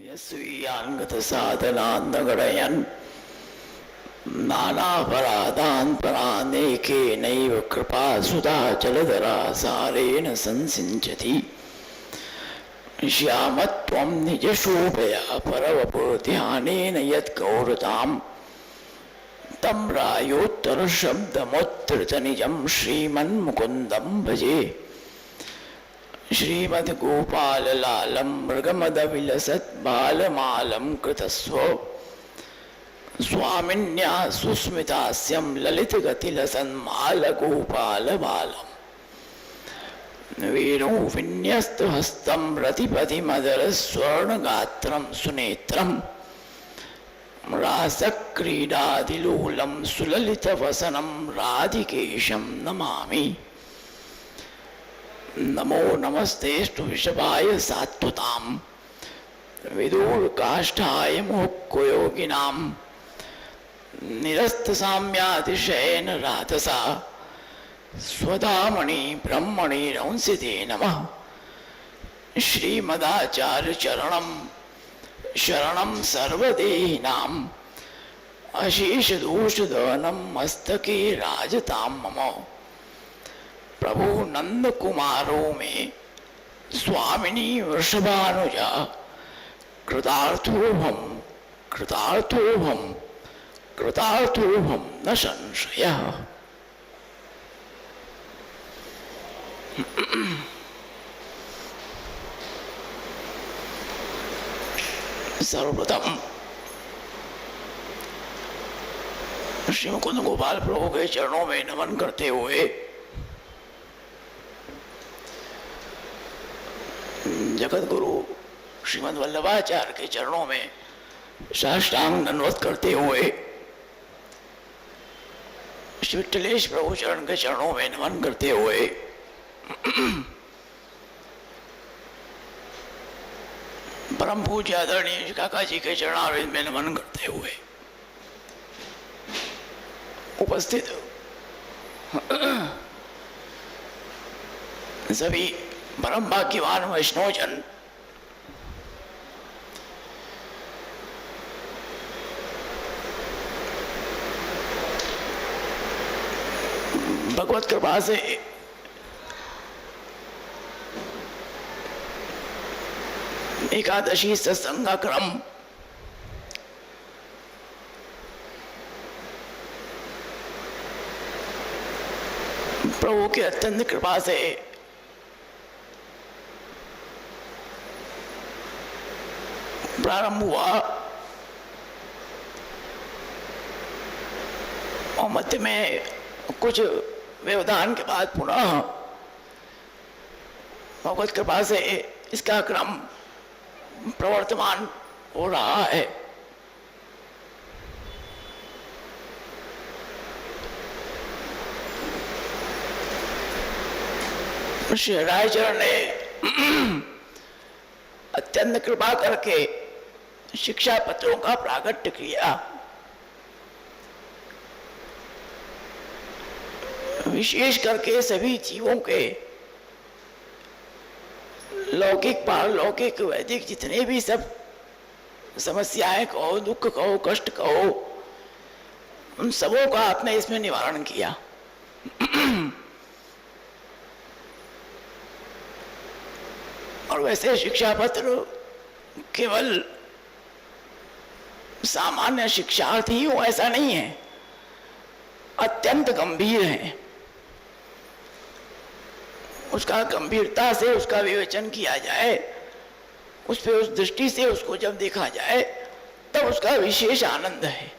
स्वीयान्गत साधनान्नगणयन् नानापराधान् परानेकेनैव कृपा सुधा जलधरा सारेण संसिञ्चति श्यामत्वं निजशोभया परवपुर्ध्यानेन यद्गौरताम् तं रायोत्तरशब्दमुद्धृतनिजं श्रीमन्मुकुन्दं भजे श्रीमद्गोपाललालं मृगमदविलसद्बालमालं कृतस्व स्वामिन्या सुस्मितास्यं ललितगतिलसन्मालगोपालबालम् वेणो विन्यस्तहस्तं रतिपतिमदरस्वर्णगात्रं सुनेत्रं रासक्रीडादिलोलं सुललितवसनं राधिकेशं नमामि। नमो नमस्तेस्तु वृषभाय सात्वतां विदूरकाष्ठाय मुहुक्कुयोगिनां निरस्तसाम्यातिशयेन राधसा स्वधामणि ब्रह्मणि रंसिते नमः। श्रीमदाचार्यचरणं शरणं सर्वदेहिनाम् अशेषदोषदहनं मस्तके राजतां मम। प्रभु नंद कुमारो में स्वामिनी वृषभानुजा कृतार्थोऽहं कृतार्थोऽहं कृतार्थोऽहं न संशयः। सर्वप्रथम श्री मुकुंद गोपाल प्रभु के चरणों में नमन करते हुए जगत गुरु श्रीमद् वल्लभाचार्य के चरणों में साष्टांग दंडवत करते हुए श्री विठलेश प्रभु चरण के चरणों में नमन करते हुए परम पूज्य आदरणीय काका जी के चरणारविंद में नमन करते हुए उपस्थित सभी परम भाग्यवान वैष्णवजन भगवत कृपा से एकादशी सत्संग का क्रम प्रभु की अत्यंत कृपा से प्रारंभ हुआ और मध्य में कुछ व्यवधान के बाद पुनः भगवत कृपा से इसका क्रम प्रवर्तमान हो रहा है। श्री रायचरण ने अत्यंत कृपा करके शिक्षा पत्रों का प्राकट्य किया। विशेष करके सभी जीवों के लौकिक पारलौकिक वैदिक जितने भी सब समस्याएं कहो, दुख कहो, कष्ट कहो, उन सबों का आपने इसमें निवारण किया। और वैसे शिक्षा पत्र केवल सामान्य शिक्षार्थी हो ऐसा नहीं है, अत्यंत गंभीर है। उसका गंभीरता से उसका विवेचन किया जाए, उस पे उस दृष्टि से उसको जब देखा जाए तब उसका विशेष आनंद है।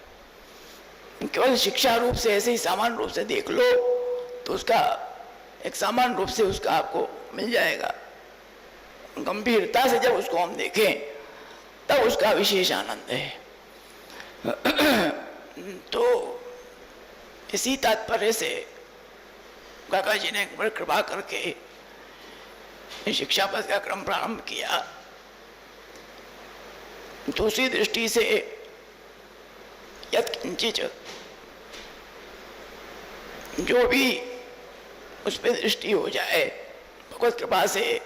केवल शिक्षा रूप से ऐसे ही सामान्य रूप से देख लो तो उसका एक सामान्य रूप से उसका आपको मिल जाएगा। गंभीरता से जब उसको हम देखें तब उसका विशेष आनंद है। तो इसी तात्पर्य से काका जी ने बड़ी कृपा करके शिक्षा पद का क्रम प्रारंभ किया। दूसरी दृष्टि से यत्किंचित जो भी उस पर दृष्टि हो जाए भगवत कृपा से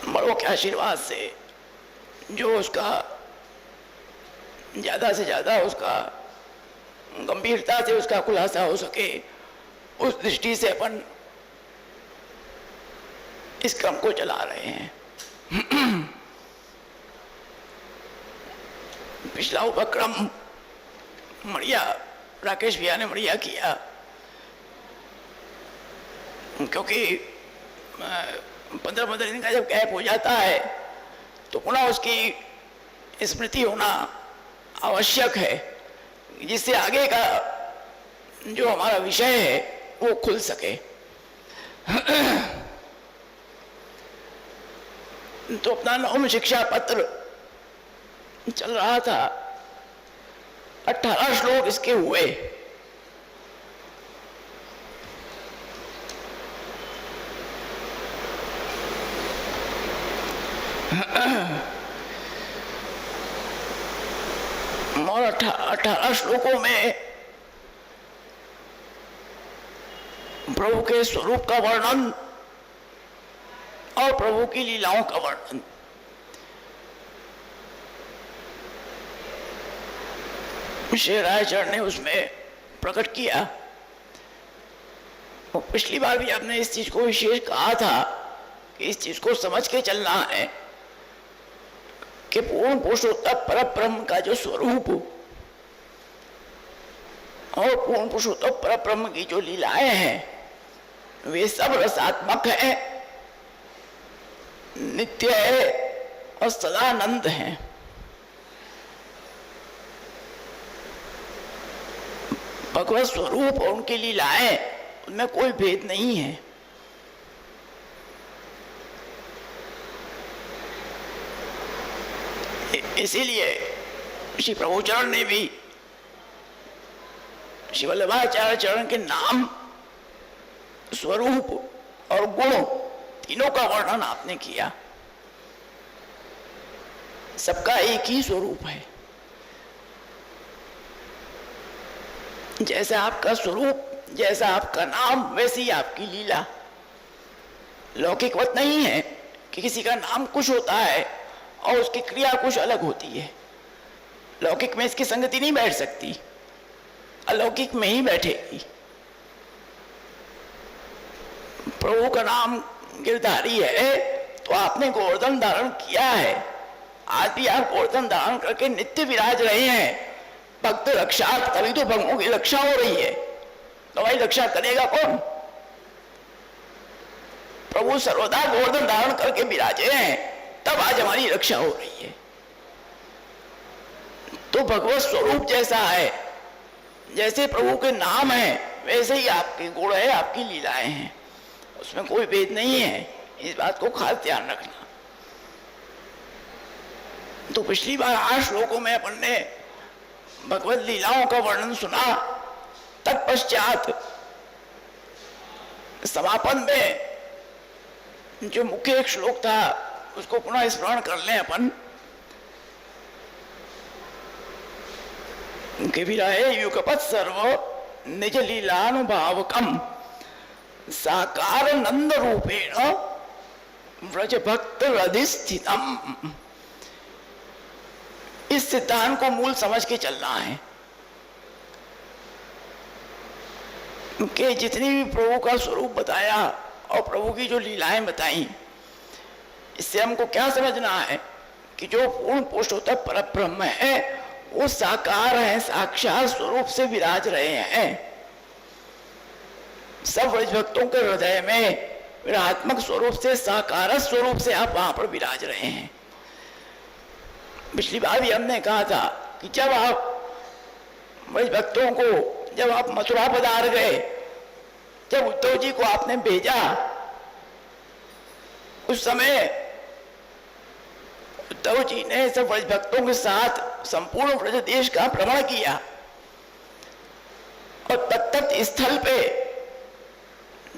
बड़ों आशीर्वाद से जो उसका ज़्यादा से ज़्यादा उसका गंभीरता से उसका खुलासा हो सके, उस दृष्टि से अपन इस क्रम को चला रहे हैं। पिछला उपक्रम बढ़िया राकेश भैया ने बढ़िया किया, क्योंकि 15-15 दिन का जब गैप हो जाता है तो पुनः उसकी स्मृति होना आवश्यक है, जिससे आगे का जो हमारा विषय है वो खुल सके। तो अपना 9वां शिक्षा पत्र चल रहा था, 18 श्लोक इसके हुए। और 18 श्लोकों में प्रभु के स्वरूप का वर्णन और प्रभु की लीलाओं का वर्णन। श्री रायचरण ने उसमें प्रकट किया। और पिछली बार भी आपने इस चीज को विशेष कहा था कि इस चीज को समझ के चलना है कि पूर्ण पुरुषोत्तम परब्रह्म का जो स्वरूप और पूर्ण पुरुषोत्तम परब्रह्म की जो लीलाएं हैं वे सब रसात्मक है, नित्य है और सदानंद है। भगवत स्वरूप और उनकी लीलाएं उनमें कोई भेद नहीं है। इसीलिए श्री प्रभुचरण ने भी श्री वल्लभाचार्य चरण के नाम, स्वरूप और गुण तीनों का वर्णन आपने किया। सबका एक ही स्वरूप है। जैसा आपका स्वरूप, जैसा आपका नाम, वैसी ही आपकी लीला। लौकिकवत नहीं है कि किसी का नाम कुछ होता है और उसकी क्रिया कुछ अलग होती है। लौकिक में इसकी संगति नहीं बैठ सकती, अलौकिक में ही बैठेगी। प्रभु का नाम गिरधारी है तो आपने गोवर्धन धारण किया है। आज भी आप गोवर्धन धारण करके नित्य विराज रहे हैं। भक्त रक्षा, तभी तो भक्तों की रक्षा हो रही है। तो भाई रक्षा करेगा कौन? प्रभु सर्वदा गोवर्धन धारण करके विराजे हैं, तब आज हमारी रक्षा हो रही है। तो भगवत स्वरूप जैसा है, जैसे प्रभु के नाम है, वैसे ही आपके गुण है, आपकी लीलाएं हैं, उसमें कोई भेद नहीं है। इस बात को खास ध्यान रखना। तो पिछली बार 8 श्लोकों में अपन ने भगवत लीलाओं का वर्णन सुना। तत्पश्चात समापन में जो मुख्य एक श्लोक था उसको पुनः स्मरण कर लें अपन कि विराहे युगपत् सर्व निज लीलानुभावकम साकार नंद रूपेण व्रज भक्त अधिष्ठितम। इस सिद्धांत को मूल समझ के चलना है कि जितनी भी प्रभु का स्वरूप बताया और प्रभु की जो लीलाएं बताई, इससे हमको क्या समझना है कि जो पूर्ण पुरुषोत्तम परब्रह्म है वो साकार है, साक्षात स्वरूप से विराज रहे हैं। सब व्रज भक्तों के हृदय में विरात्मक स्वरूप से, साकार स्वरूप से आप वहां पर विराज रहे हैं। पिछली बार भी हमने कहा था कि जब आप व्रज भक्तों को, जब आप मथुरा पधार गए, जब उद्धव जी को आपने भेजा, उस समय उद्धव जी ने सब व्रज भक्तों के साथ संपूर्ण व्रज देश का भ्रमण किया और तत्त स्थल पे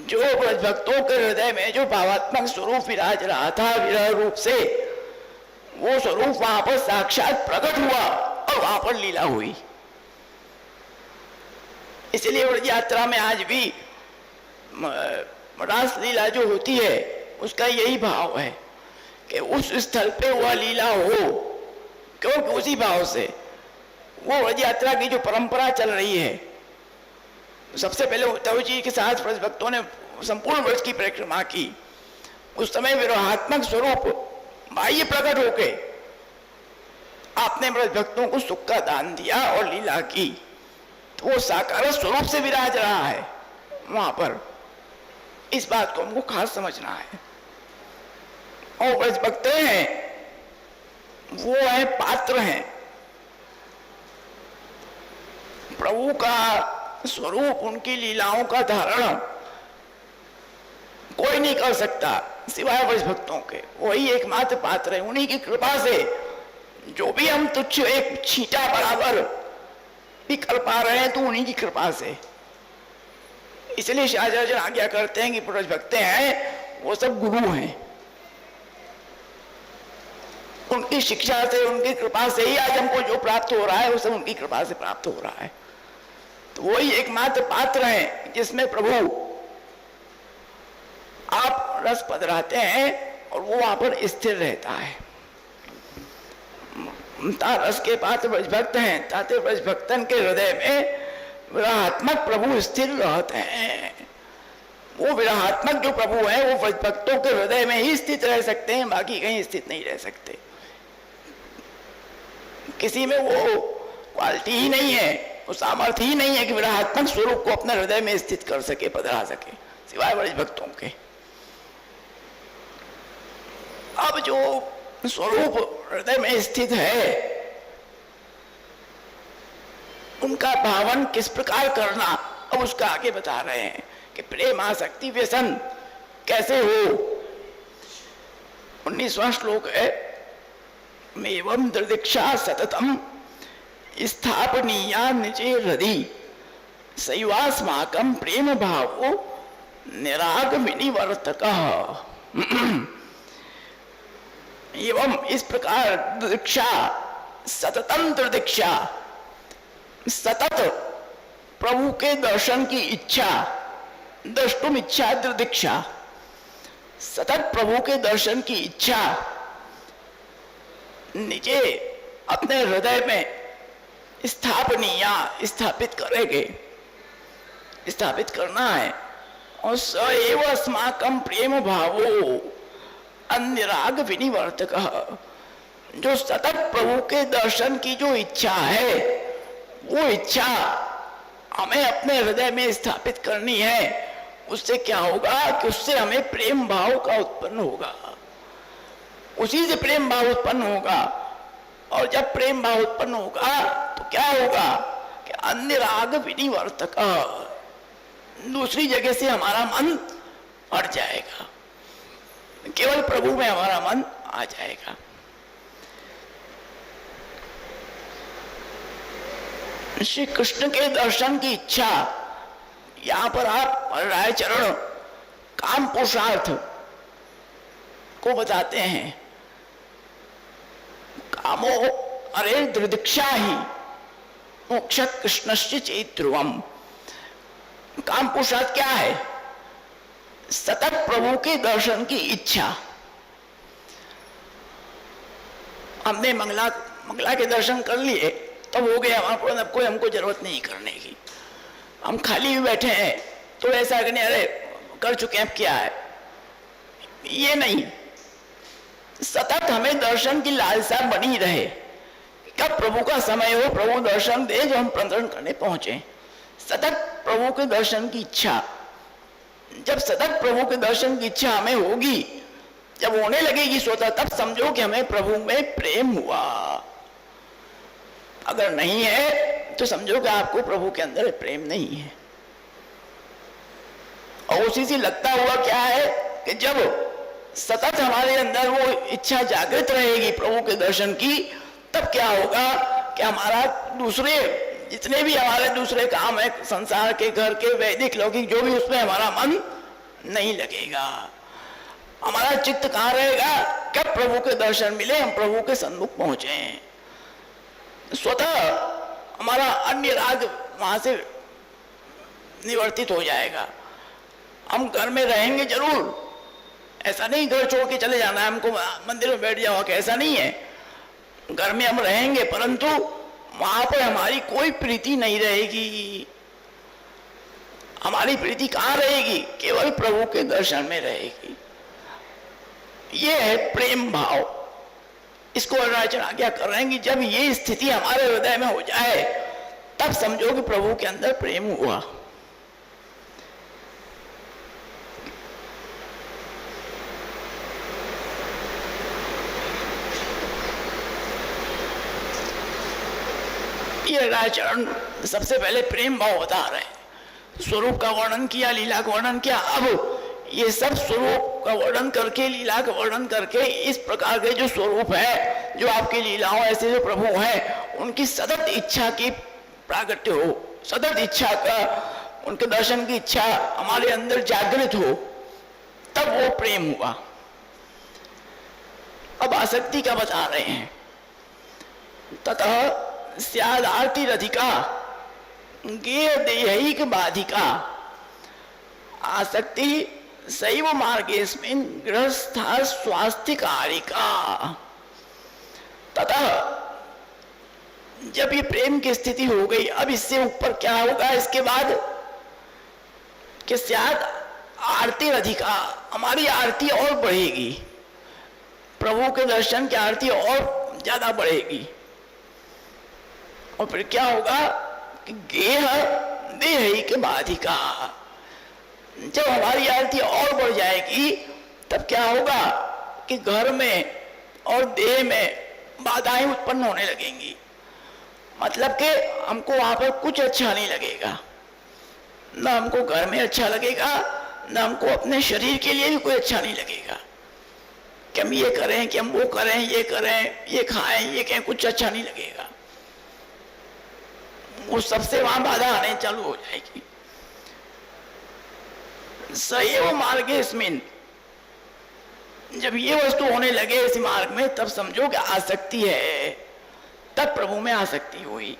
जो व्रज भक्तों के हृदय में जो भावात्मक स्वरूप विराज रहा था विरह रूप से, वो स्वरूप वहां पर साक्षात प्रकट हुआ और वहां पर लीला हुई। इसलिए व्रज यात्रा में आज भी रास लीला जो होती है उसका यही भाव है कि उस स्थल पे वह लीला हो, क्योंकि उसी भाव से वो व्रज यात्रा की जो परंपरा चल रही है, सबसे पहले उद्धव जी के साथ ब्रज भक्तों ने संपूर्ण व्रज की परिक्रमा की। उस समय विरोहात्मक स्वरूप बाह्य प्रकट होके आपने ब्रज भक्तों को सुख का दान दिया और लीला की, तो वो साकार स्वरूप से विराज रहा है वहां पर। इस बात को हमको खास समझना है। और ब्रज भक्त हैं, वो है पात्र हैं, प्रभु का स्वरूप, उनकी लीलाओं का धारण कोई नहीं कर सकता सिवाय ब्रज भक्तों के। वही एकमात्र पात्र है। उन्हीं की कृपा से जो भी हम तुच्छ एक छींटा बराबर भी कर पा रहे हैं, तो उन्हीं की कृपा से। इसलिए शास्त्राचार्य आज्ञा करते हैं कि ब्रज भक्त हैं वो सब गुरु हैं, उनकी शिक्षा से, उनकी कृपा से ही आज हमको जो प्राप्त हो रहा है वो सब उनकी कृपा से प्राप्त हो रहा है। तो वही एकमात्र पात्र है जिसमें प्रभु आप रस पधराते हैं और वो वहां पर स्थिर रहता है। रस के पात्र ब्रज भक्त हैं, ताते ब्रज भक्तन के हृदय में विरहात्मक प्रभु स्थिर रहते हैं। वो विरहात्मक जो प्रभु है वो ब्रज भक्तों के हृदय में ही स्थित रह सकते हैं, बाकी कहीं स्थित नहीं रह सकते। किसी में वो क्वालिटी ही नहीं है, वो सामर्थ्य ही नहीं है कि विरहात्मक स्वरूप को अपने हृदय में स्थित कर सके, पधरा सके, सिवाय ब्रज भक्तों के। अब जो स्वरूप हृदय में स्थित है उनका भावन किस प्रकार करना, अब उसका आगे बता रहे हैं कि प्रेम आसक्ति व्यसन कैसे हो। 19वां श्लोक है, एवं दृदीक्षा सततम स्थापनीया निजे हृदि सैवास्माकं प्रेम भावो निराग विनिवर्तकः। एवं इस प्रकार दृदीक्षा, सततम दृदीक्षा, सतत प्रभु के दर्शन की इच्छा, द्रष्टुम इच्छा दृदीक्षा, सतत प्रभु के दर्शन की इच्छा निजे अपने हृदय में स्थापनीय, स्थापित करेंगे, स्थापित करना है। और स एव अस्माकं प्रेम भावो अन्यराग विनिवर्तक, जो सतत प्रभु के दर्शन की जो इच्छा है वो इच्छा हमें अपने हृदय में स्थापित करनी है। उससे क्या होगा कि उससे हमें प्रेम भाव का उत्पन्न होगा, उसी से प्रेम भाव उत्पन्न होगा। और जब प्रेम भाव उत्पन्न होगा तो क्या होगा कि अन्य राग विनिवर्तक, दूसरी जगह से हमारा मन हट जाएगा, केवल प्रभु में हमारा मन आ जाएगा। श्री कृष्ण के दर्शन की इच्छा, यहां पर आप राय चरण काम पुरुषार्थ को बताते हैं। कामो अरे दृदीक्षा ही मोक्ष कृष्णस्य चेत ध्रुवम। काम पुरुषार्थ क्या है? सतत प्रभु के दर्शन की इच्छा। हमने मंगला के दर्शन कर लिए तब हो गया हमारा पूर्ण, अब कोई हमको जरूरत नहीं करने की। हम खाली भी बैठे हैं तो ऐसा करने, अरे कर चुके हैं अब क्या है, ये नहीं। सतत हमें दर्शन की लालसा बनी रहे, कब प्रभु का समय हो, प्रभु दर्शन दे जो हम दर्शन करने पहुंचे। सतत प्रभु के दर्शन की इच्छा, जब सतत प्रभु के दर्शन की इच्छा हमें होगी, जब होने लगेगी स्वतः, तब समझो कि हमें प्रभु में प्रेम हुआ। अगर नहीं है तो समझो कि आपको प्रभु के अंदर प्रेम नहीं है। और उसी से लगता हुआ क्या है कि जब सतत हमारे अंदर वो इच्छा जागृत रहेगी प्रभु के दर्शन की, तब क्या होगा कि हमारा दूसरे जितने भी हमारे दूसरे काम है, संसार के, घर के, वैदिक, लौकिक, जो भी, उसमें हमारा मन नहीं लगेगा। हमारा चित्त कहाँ रहेगा? कब प्रभु के दर्शन मिले, हम प्रभु के सन्मुख पहुंचे, स्वतः हमारा अन्य राग वहां से निवर्तित हो जाएगा। हम घर में रहेंगे जरूर, ऐसा नहीं घर छोड़ के चले जाना है हमको, मंदिर में बैठ जाओ, ऐसा नहीं है। घर में हम रहेंगे परंतु वहां पर हमारी कोई प्रीति नहीं रहेगी। हमारी प्रीति कहाँ रहेगी? केवल प्रभु के दर्शन में रहेगी। ये है प्रेम भाव। इसको अरुणाचल आज्ञा कर रहे हैं कि जब ये स्थिति हमारे हृदय में हो जाए तब समझो कि प्रभु के अंदर प्रेम हुआ। ये राजचरण सबसे पहले प्रेम भाव बता रहे हैं। स्वरूप का वर्णन किया, लीला का वर्णन किया। अब ये सब स्वरूप का वर्णन करके, लीला का वर्णन करके, इस प्रकार के जो स्वरूप है, जो आपकी लीलाओं, ऐसे जो प्रभु हैं, उनकी सतत इच्छा की प्रागट्य हो, सतत इच्छा का, उनके दर्शन की इच्छा हमारे अंदर जागृत हो, तब वो प्रेम हुआ। अब आसक्ति का बता रहे हैं। ततः स्याद आरती रधिका गेय देहिक बाधिका आसक्ति सैव मार्गेस्मिन् गृहस्था स्वास्थ्य कारिका। तथा जब ये प्रेम की स्थिति हो गई, अब इससे ऊपर क्या होगा इसके बाद? कि स्याद आरती अधिका, हमारी आरती और बढ़ेगी, प्रभु के दर्शन की आरती और ज्यादा बढ़ेगी। और फिर क्या होगा कि गेह देहिक बाधिका, जब हमारी आरती और बढ़ जाएगी तब क्या होगा कि घर में और देह में बाधाएं उत्पन्न होने लगेंगी। मतलब कि हमको वहां पर कुछ अच्छा नहीं लगेगा, न हमको घर में अच्छा लगेगा, न हमको अपने शरीर के लिए भी कोई अच्छा नहीं लगेगा कि हम ये करें, कि हम वो करें, ये करें, ये खाएं, ये कहें, कुछ अच्छा नहीं लगेगा। उस सबसे वहां बाधा आने चालू हो जाएगी। सैव मार्गेस्मिन्, जब ये वस्तु होने लगे इस मार्ग में, तब समझो कि आसक्ति है, तब प्रभु में आसक्ति हुई।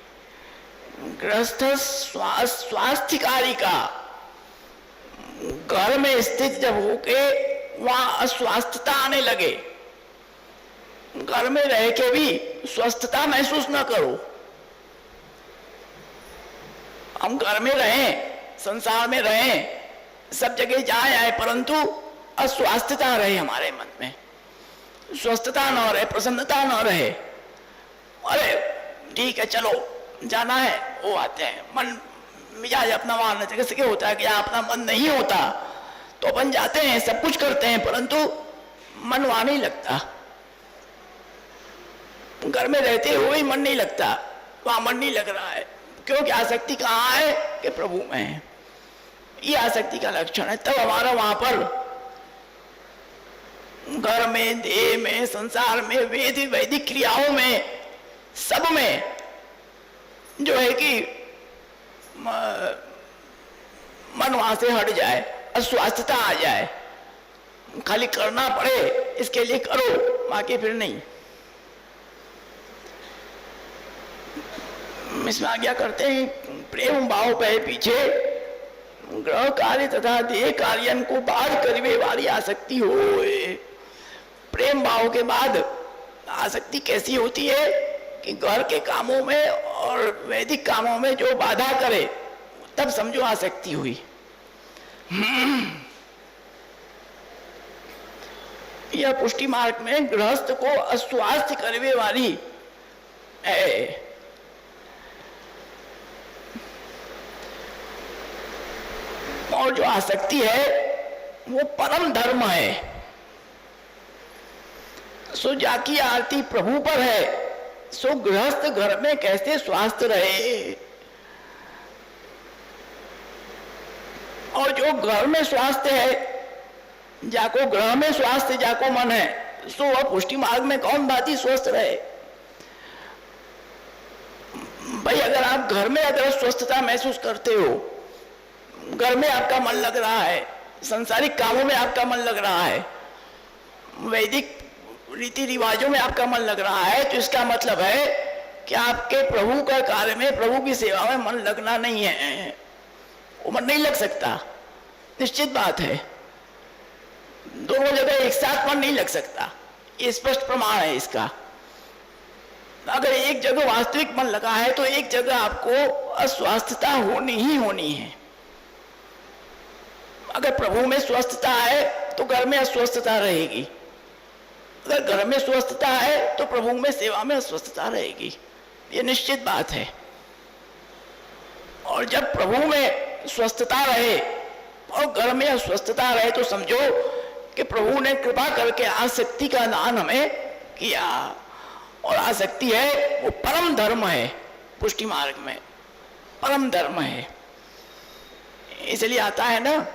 गृहस्थ स्वास्थ्य कारिका, घर में स्थित जब होके वहां अस्वास्थ्यता आने लगे, घर में रह के भी स्वस्थता महसूस न करो। हम घर में रहें, संसार में रहें, सब जगह जाए आए, परंतु अस्वास्थ्यता रहे हमारे मन में, स्वस्थता न रहे, प्रसन्नता न रहे। अरे ठीक है चलो जाना है, वो आते हैं, मन मिजाज अपना वहां कैसे क्या होता है कि यहाँ अपना मन नहीं होता तो अपन जाते हैं, सब कुछ करते हैं, परंतु मन वहां नहीं लगता। घर में रहते हुए ही मन नहीं लगता, वहां मन नहीं लग रहा है, क्योंकि आसक्ति कहाँ है? कि प्रभु में है। ये आसक्ति का लक्षण है। तब हमारा वहां पर घर में, देह में, संसार में, वैदिक क्रियाओं में, सब में जो है कि मन वहां से हट जाए, अस्वास्थ्यता आ जाए। खाली करना पड़े इसके लिए करो, बाकी फिर नहीं। इसमें आज्ञा करते हैं प्रेम भाव पे पीछे ग्रह कार्य तथा देह कार्य को बाद करीबे वाली आसक्ति हो। प्रेम भाव के बाद आसक्ति कैसी होती है कि घर के कामों में और वैदिक कामों में जो बाधा करे, तब समझो आसक्ति हुई। यह पुष्टि मार्ग में गृहस्थ को अस्वास्थ्य करने वाली है। और जो आसक्ति है वो परम धर्म है। सो जाकी आरती प्रभु पर है, सो गृहस्थ घर में कैसे स्वास्थ्य रहे। और जो घर में स्वास्थ्य है, जाको ग्रह में स्वास्थ्य जाको मन है, सो वह पुष्टि मार्ग में कौन भांति स्वस्थ रहे। भाई अगर आप घर में अगर स्वस्थता महसूस करते हो, घर में आपका मन लग रहा है, संसारिक कामों में आपका मन लग रहा है, वैदिक रीति रिवाजों में आपका मन लग रहा है, तो इसका मतलब है कि आपके प्रभु का कार्य में, प्रभु की सेवा में मन लगना नहीं है। वो मन नहीं लग सकता, निश्चित बात है। दोनों जगह एक साथ मन नहीं लग सकता, ये स्पष्ट प्रमाण है इसका। अगर एक जगह वास्तविक मन लगा है तो एक जगह आपको अस्वस्थता होनी ही होनी है। अगर प्रभु में स्वस्थता है तो घर में अस्वस्थता रहेगी, अगर घर में स्वस्थता है तो प्रभु में सेवा में अस्वस्थता रहेगी, ये निश्चित बात है। और जब प्रभु में स्वस्थता रहे और घर में अस्वस्थता रहे तो समझो कि प्रभु ने कृपा करके आसक्ति का दान हमें किया, और आसक्ति है वो परम धर्म है, पुष्टि मार्ग में परम धर्म है। इसलिए आता है ना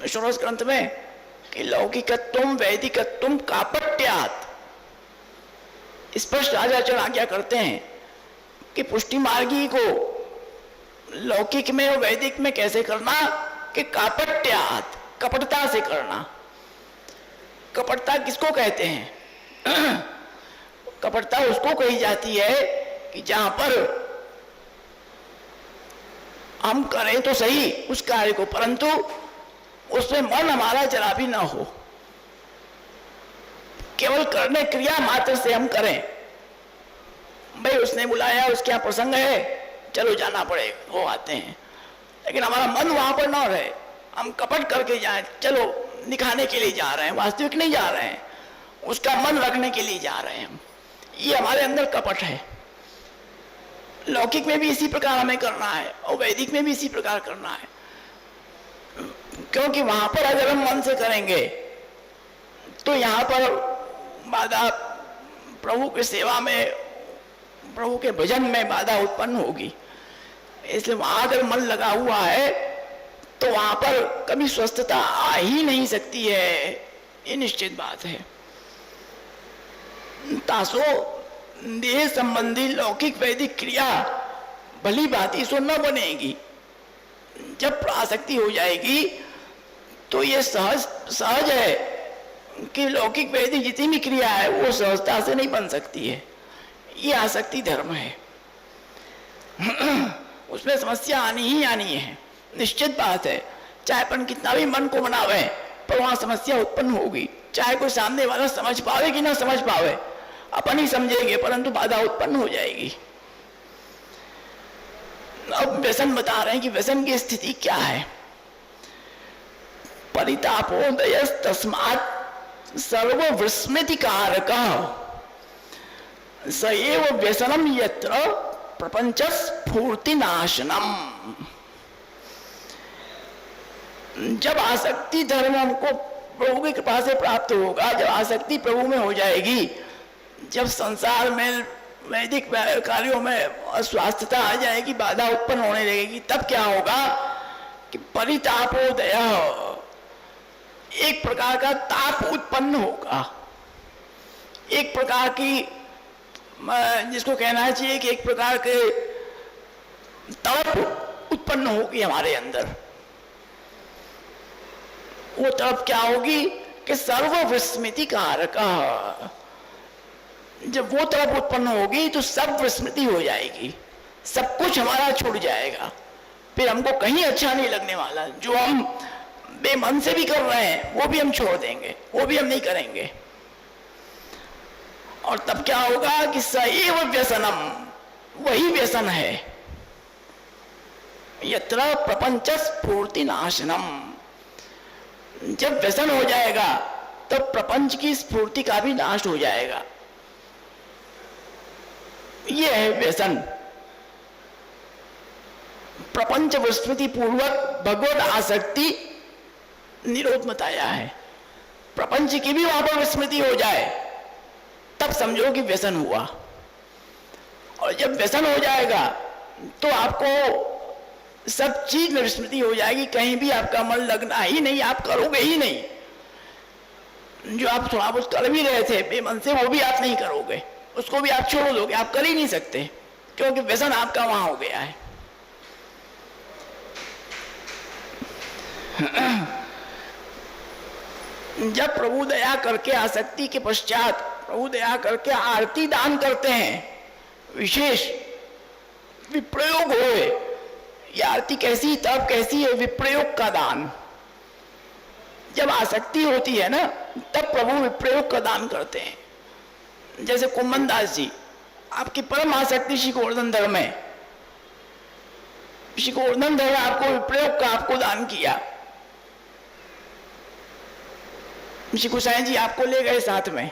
षोडश ग्रंथ में कि लौकिकत्वम वैदिकत्वम कापट्यात्, स्पष्ट राजाचरण आज्ञा करते हैं कि पुष्टि मार्गी को लौकिक में और वैदिक में कैसे करना, कि कापट्यात्, कपटता से करना। कपटता किसको कहते हैं? कपटता उसको कही जाती है कि जहां पर हम करें तो सही उस कार्य को, परंतु उसमें मन हमारा जरा भी ना हो, केवल करने क्रिया मात्र से हम करें। भाई उसने बुलाया, उसके यहाँ प्रसंग है, चलो जाना पड़ेगा, वो आते हैं, लेकिन हमारा मन वहां पर ना रहे, हम कपट करके जाएं, चलो दिखाने के लिए जा रहे हैं, वास्तविक नहीं जा रहे हैं, उसका मन रखने के लिए जा रहे हैं हम, ये हमारे अंदर कपट है। लौकिक में भी इसी प्रकार हमें करना है और वैदिक में भी इसी प्रकार करना है, क्योंकि वहां पर अगर हम मन से करेंगे तो यहाँ पर बाधा, प्रभु की सेवा में, प्रभु के भजन में बाधा उत्पन्न होगी। इसलिए वहां अगर मन लगा हुआ है तो वहां पर कभी स्वस्थता आ ही नहीं सकती है, ये निश्चित बात है। तासो देह संबंधी लौकिक वैदिक क्रिया भली भांति सो न बनेगी। जब आसक्ति हो जाएगी तो ये सहज है कि लौकिक वैदिक जितनी भी क्रिया है वो सहजता से नहीं बन सकती है, ये आसक्ति धर्म है। उसमें समस्या आनी ही आनी है, निश्चित बात है। चाहे अपन कितना भी मन को बनावे पर वहां समस्या उत्पन्न होगी, चाहे कोई सामने वाला समझ पावे कि ना समझ पावे, अपन ही समझेंगे परंतु बाधा उत्पन्न हो जाएगी। अब व्यसन बता रहे हैं कि व्यसन की स्थिति क्या है। परितापोदय तस्मात् सर्व विस्मृति कारक सएव व्यसनम यत्र प्रपंच स्फूर्ति नाशनम। जब आसक्ति धर्म हमको प्रभु की कृपा से प्राप्त होगा, जब आसक्ति प्रभु में हो जाएगी, जब संसार में वैदिक कार्यों में अस्वास्थ्यता आ जाएगी, बाधा उत्पन्न होने लगेगी, तब क्या होगा कि परितापोदय, एक प्रकार का ताप उत्पन्न होगा, एक प्रकार की, जिसको कहना चाहिए कि एक प्रकार के तड़प उत्पन्न होगी हमारे अंदर। वो तड़प क्या होगी कि सर्व विस्मृति कारक। जब वो तड़प उत्पन्न होगी तो सब विस्मृति हो जाएगी, सब कुछ हमारा छूट जाएगा, फिर हमको कहीं अच्छा नहीं लगने वाला। जो हम बेमन से भी कर रहे हैं वो भी हम छोड़ देंगे, वो भी हम नहीं करेंगे। और तब क्या होगा कि सएव व्यसनम, वही व्यसन है, यत्र प्रपंच स्फूर्ति नाशनम। जब व्यसन हो जाएगा तब प्रपंच की स्फूर्ति का भी नाश हो जाएगा, ये है व्यसन। प्रपंच विस्मृति पूर्वक भगवत आसक्ति निरोध बताया है। प्रपंच की भी वहां पर विस्मृति हो जाए तब समझो कि व्यसन हुआ। और जब व्यसन हो जाएगा तो आपको सब चीज में विस्मृति हो जाएगी, कहीं भी आपका मन लगना ही नहीं, आप करोगे ही नहीं। जो आप थोड़ा बहुत कर भी रहे थे बेमन से, वो भी आप नहीं करोगे, उसको भी आप छोड़ दोगे, आप कर ही नहीं सकते, क्योंकि व्यसन आपका वहां हो गया है। जब प्रभु दया करके आसक्ति के पश्चात प्रभु दया करके आरती दान करते हैं, विशेष विप्रयोग होए, ये आरती कैसी, तब कैसी है, विप्रयोग का दान। जब आसक्ति होती है ना, तब प्रभु विप्रयोग का दान करते हैं। जैसे कुम्मन दास जी, आपकी परम आसक्ति श्री गोवर्धन धर्म में, श्री गोवर्धन धर्म आपको विप्रयोग का आपको दान किया। श्री गोसाई जी आपको ले गए साथ में,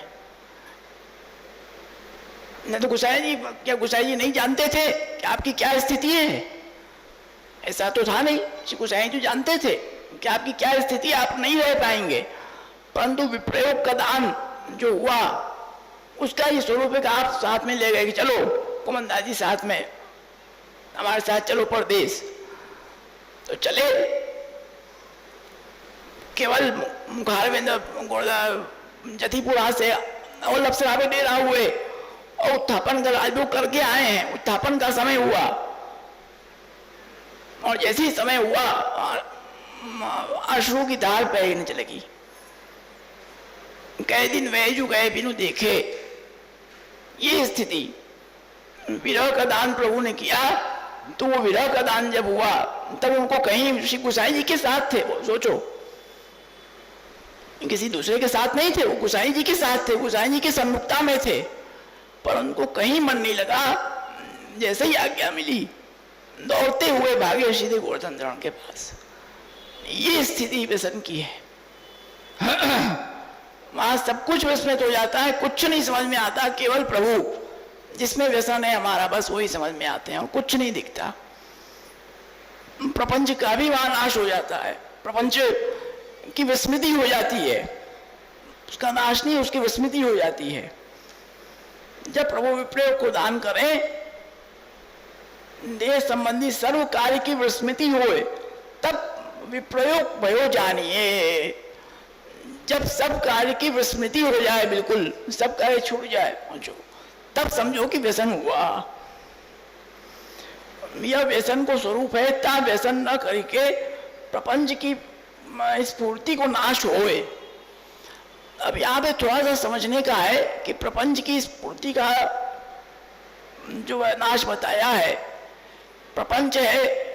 नहीं तो गोसाई जी, क्या गोसाई जी नहीं जानते थे कि आपकी क्या स्थिति है? ऐसा तो था नहीं, श्री गोसाई जी जानते थे कि आपकी क्या स्थिति, आप नहीं रह पाएंगे। परंतु विप्रयोग का दान जो हुआ उसका ये स्वरूप है कि आप साथ में ले गए कि चलो कुमनदास जी साथ में हमारे साथ चलो परदेश। तो चले, केवल जतीपुरा से और अफसरा पे डेरा हुए और उत्थापन का राजभोग करके आए हैं। उत्थापन का समय हुआ और जैसे ही समय हुआ अश्रु की धार बहने चलेगी। कई दिन वह जो गए बिनु देखे, ये स्थिति। विरह का दान प्रभु ने किया, तो वो विरह का दान जब हुआ तब उनको कहीं श्री गोसाई जी के साथ थे। वो सोचो, किसी दूसरे के साथ नहीं थे, वो गोसाई जी के साथ थे, गोसाई जी के सम्मुखता में थे। पर उनको कहीं मन नहीं लगा। जैसे ही आज्ञा मिली दौड़ते हुए भागे सीधे गोवर्धन धरण के पास। ये स्थिति व्यसन की है। वहां सब कुछ विस्मृत हो जाता है, कुछ नहीं समझ में आता, केवल प्रभु जिसमें व्यसन है हमारा, बस वही समझ में आते हैं और कुछ नहीं दिखता। प्रपंच का भी वहां नाश हो जाता है, प्रपंच की विस्मृति हो जाती है, उसका नाश नहीं, उसकी विस्मृति हो जाती है। जब प्रभु विप्रयोग को दान करें, देह संबंधी सर्व कार्य की विस्मृति होए, तब विप्रयोग भयो जानिए। जब सब कार्य की विस्मृति हो जाए, बिल्कुल सब कार्य छूट जाए, पहुंचो, तब समझो कि व्यसन हुआ। यह व्यसन को स्वरूप है, ता व्यसन न करके प्रपंच की स्फूर्ति को नाश होए। अब यहाँ पे थोड़ा सा समझने का है कि प्रपंच की स्फूर्ति का जो नाश बताया है, प्रपंच है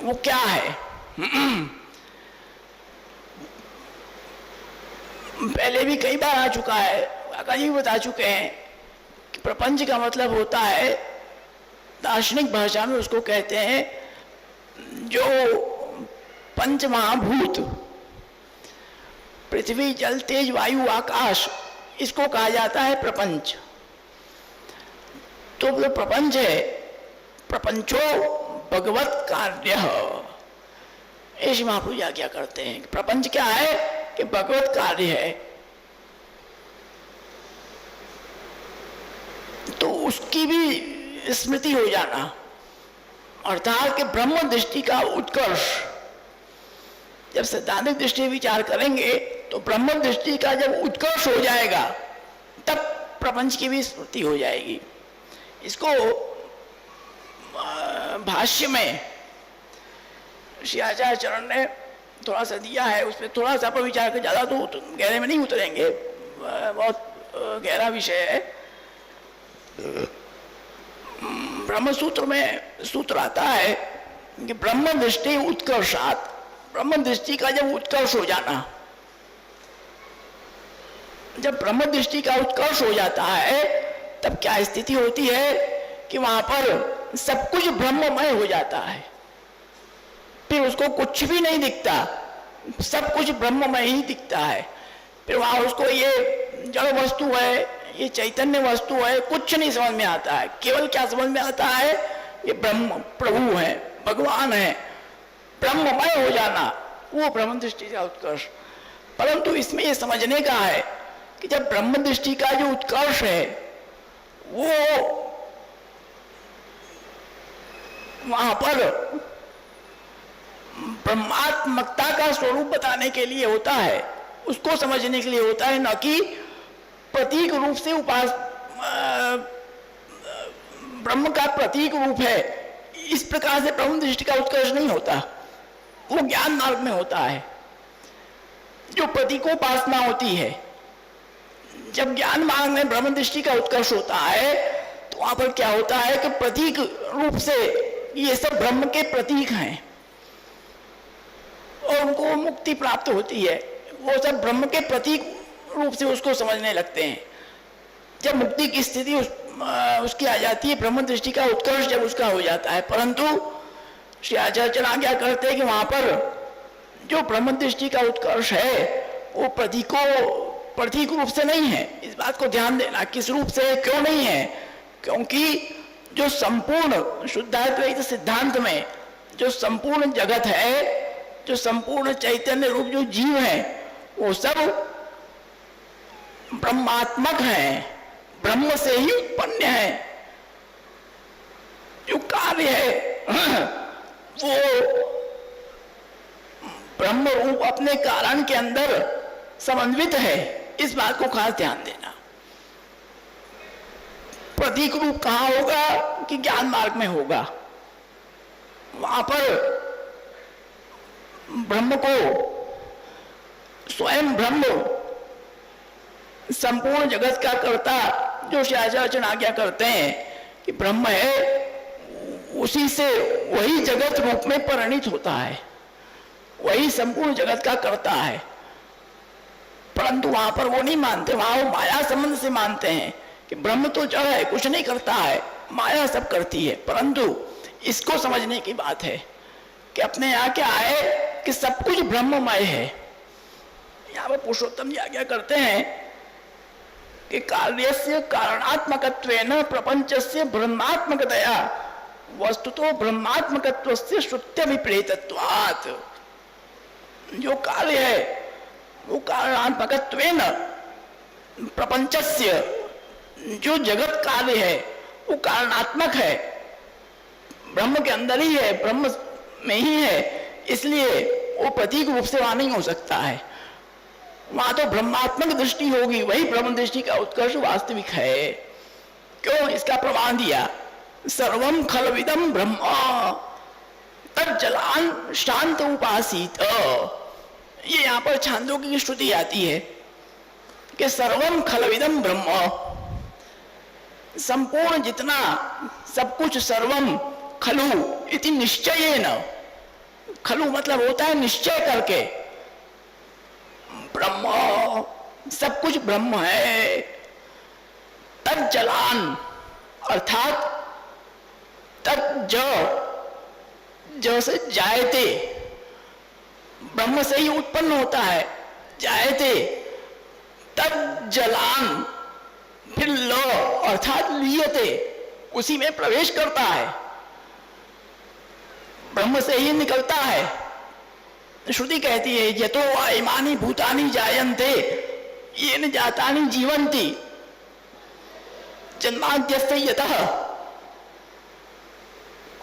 वो क्या है? पहले भी कई बार आ चुका है, काका जी बता चुके हैं कि प्रपंच का मतलब होता है, दार्शनिक भाषा में उसको कहते हैं जो पंच महाभूत, पृथ्वी जल तेज वायु आकाश, इसको कहा जाता है प्रपंच। तो जो प्रपंच है, प्रपंचो भगवत कार्य, ऐसी महापूजा क्या करते हैं? प्रपंच क्या है कि भगवत कार्य है। तो उसकी भी स्मृति हो जाना, अर्थात कि ब्रह्म दृष्टि का उत्कर्ष। जब सैद्धांतिक दृष्टि विचार करेंगे तो ब्रह्म दृष्टि का जब उत्कर्ष हो जाएगा, तब प्रपंच की भी स्मृति हो जाएगी। इसको भाष्य में श्री आचार्य चरण ने थोड़ा सा दिया है, उस पर थोड़ा सा अपन विचार कर, ज्यादा तो गहरे में नहीं उतरेंगे, बहुत गहरा विषय है। ब्रह्म सूत्र में सूत्र आता है कि ब्रह्म दृष्टि उत्कर्षात, ब्रह्म दृष्टि का जब उत्कर्ष हो जाना, जब ब्रह्म दृष्टि का उत्कर्ष हो जाता है, तब क्या स्थिति होती है कि वहां पर सब कुछ ब्रह्ममय हो जाता है। फिर उसको कुछ भी नहीं दिखता, सब कुछ ब्रह्ममय ही दिखता है। फिर वहां उसको ये जड़ वस्तु है, ये चैतन्य वस्तु है, कुछ नहीं समझ में आता है। केवल क्या समझ में आता है? ये ब्रह्म प्रभु है, भगवान है। ब्रह्ममय हो जाना, वो ब्रह्म दृष्टि का उत्कर्ष। परंतु इसमें ये समझने का है कि जब ब्रह्म दृष्टि का जो उत्कर्ष है, वो वहां पर ब्रह्मात्मकता का स्वरूप बताने के लिए होता है, उसको समझने के लिए होता है, न कि प्रतीक रूप से ब्रह्म का प्रतीक रूप है, इस प्रकार से ब्रह्म दृष्टि का उत्कर्ष नहीं होता। वो ज्ञान मार्ग में होता है, जो प्रतीकोपासना होती है। जब ज्ञान मार्ग में ब्रह्म दृष्टि का उत्कर्ष होता है, तो वहां पर क्या होता है कि प्रतीक रूप से ये सब ब्रह्म के प्रतीक हैं। और उनको मुक्ति प्राप्त होती है। वो सब ब्रह्म के प्रतीक रूप से उसको समझने लगते हैं। जब मुक्ति की स्थिति उसकी आ जाती है, ब्रह्म दृष्टि का उत्कर्ष जब उसका हो जाता है, परंतु श्री आचार्य आज्ञा करते हैं कि वहां पर जो ब्रह्म दृष्टि का उत्कर्ष है वो प्रतीक रूप से नहीं है। इस बात को ध्यान देना, किस रूप से, क्यों नहीं है? क्योंकि जो संपूर्ण शुद्धाद्वैत सिद्धांत में जो संपूर्ण जगत है, जो संपूर्ण चैतन्य रूप जो जीव है, वो सब ब्रह्मात्मक है, ब्रह्म से ही उत्पन्न है। जो कार्य है वो ब्रह्म रूप अपने कारण के अंदर समन्वित है। इस बात को खास ध्यान देना। प्रतीक रूप कहां होगा कि ज्ञान मार्ग में होगा। वहां पर ब्रह्म को, स्वयं ब्रह्म संपूर्ण जगत का कर्ता जो श्री आचार्य आज्ञा करते हैं कि ब्रह्म है, उसी से वही जगत रूप में परिणित होता है, वही संपूर्ण जगत का कर्ता है। परंतु वहां पर वो नहीं मानते, वहां वो माया संबंध से मानते हैं कि ब्रह्म तो जड़ है, कुछ नहीं करता है, माया सब करती है। परंतु इसको समझने की बात है कि अपने यहाँ क्या है कि सब कुछ ब्रह्ममय है। यहाँ पर पुरुषोत्तम जी आज्ञा करते हैं कि कार्यस्य कारणात्मकत्वेन प्रपंचस्य ब्रह्मात्मकतया वस्तुतो ब्रह्मात्मकत्वस्य श्रुत्य विपरीतत्वात्। जो कार्य है वो कारणात्मकत्वेन प्रपंचस्य, जो जगत कार्य है वो कारणात्मक है, ब्रह्म के अंदर ही है, ब्रह्म में ही है, इसलिए वो प्रतीक रूप से वहां नहीं हो सकता है। वहां तो ब्रह्मात्मक दृष्टि होगी, वही ब्रह्म दृष्टि का उत्कर्ष वास्तविक है। क्यों? इसका प्रमाण दिया, सर्वम खलविदम ब्रह्म तज्जलान शांत उपासीत। ये यहाँ पर छांदोग्य की श्रुति आती है कि सर्वम खलविदम ब्रह्म, संपूर्ण जितना सब कुछ, सर्वम खलु इति निश्चयेन, खलु मतलब होता है निश्चय करके, ब्रह्म सब कुछ ब्रह्म है। तज्जलान अर्थात तज से जायते, ब्रह्म से ही उत्पन्न होता है, जायते, तब जलान, फिर ल अर्थात लियते, उसी में प्रवेश करता है, ब्रह्म से ही निकलता है। श्रुति कहती है यतो वा इमानि भूतानि जायन्ते येन जातानि जीवन्ति जन्माद्यस्य यतः,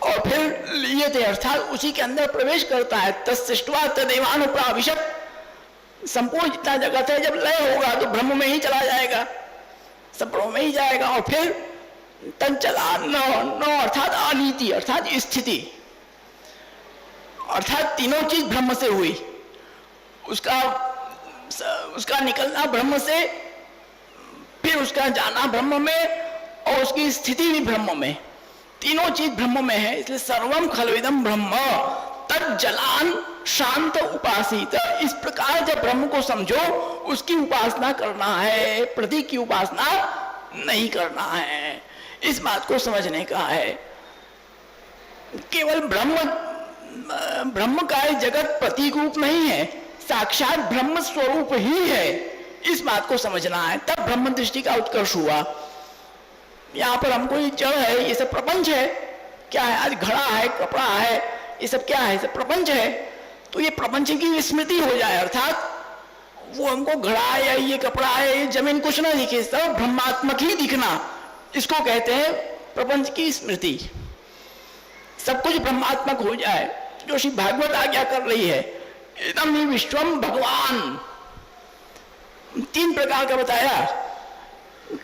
और फिर लियते अर्थात उसी के अंदर प्रवेश करता है। तत्सृष्ट्वा तदेवानुप्राविशत्, संपूर्ण जितना जगत है जब लय होगा तो ब्रह्म में ही चला जाएगा, सब ब्रह्म में ही जाएगा। और फिर तंचला न अर्थात अनीति अर्थात स्थिति, अर्थात तीनों चीज ब्रह्म से हुई, उसका निकलना ब्रह्म से, फिर उसका जाना ब्रह्म में, और उसकी स्थिति भी ब्रह्म में, तीनों चीज ब्रह्म में है। इसलिए सर्वम खलविदम ब्रह्म तज्जलान शांत उपासित। इस प्रकार जब ब्रह्म को समझो, उसकी उपासना करना है, प्रतीक की उपासना नहीं करना है। इस बात को समझने का है। केवल ब्रह्म का जगत प्रतीक रूप नहीं है, साक्षात ब्रह्म स्वरूप ही है, इस बात को समझना है। तब ब्रह्म दृष्टि का उत्कर्ष हुआ। यहाँ पर हमको ये जड़ है, ये सब प्रपंच है। क्या है? आज घड़ा है, कपड़ा है, ये सब क्या है? सब प्रपंच है। तो ये प्रपंच की स्मृति हो जाए, अर्थात वो हमको घड़ा है या ये कपड़ा है, ये जमीन कुछ ना दिखे, सब ब्रह्मात्मक ही दिखना, इसको कहते हैं प्रपंच की स्मृति। सब कुछ ब्रह्मात्मक हो जाए, जो श्री भागवत आज्ञा कर रही है। इदम ही विश्वम भगवान, तीन प्रकार का बताया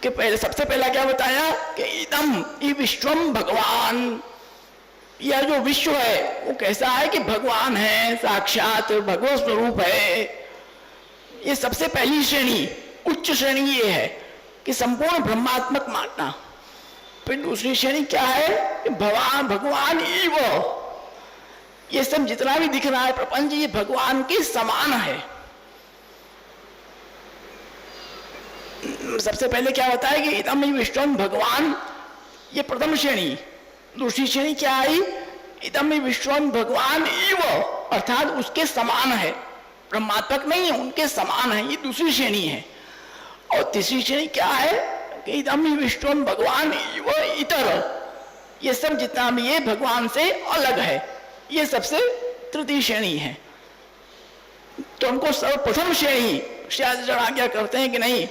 कि पहले, सबसे पहला क्या बताया कि इदम ही विश्वम भगवान, यह जो विश्व है वो कैसा है कि भगवान है, साक्षात भगवत स्वरूप है। ये सबसे पहली श्रेणी, उच्च श्रेणी ये है कि संपूर्ण ब्रह्मात्मक मानना। फिर दूसरी श्रेणी क्या है कि भगवान एव, ये सब जितना भी दिख रहा है प्रपंच, ये भगवान के समान है। सबसे पहले क्या होता है कि इदम ही विश्वम भगवान, ये प्रथम श्रेणी। दूसरी श्रेणी क्या आई? इदम ही विश्वम भगवान एव, अर्थात उसके समान है, ब्रह्मात्मक नहीं है, उनके समान है, ये दूसरी श्रेणी है। और तीसरी श्रेणी क्या है कि इदम ही विश्वम भगवान एव इतर, ये सब जितना भी ये भगवान से अलग है, ये सबसे तृतीय श्रेणी है। तो हमको सर्वप्रथम श्रेणी शास्त्र आज्ञा करते हैं कि नहीं,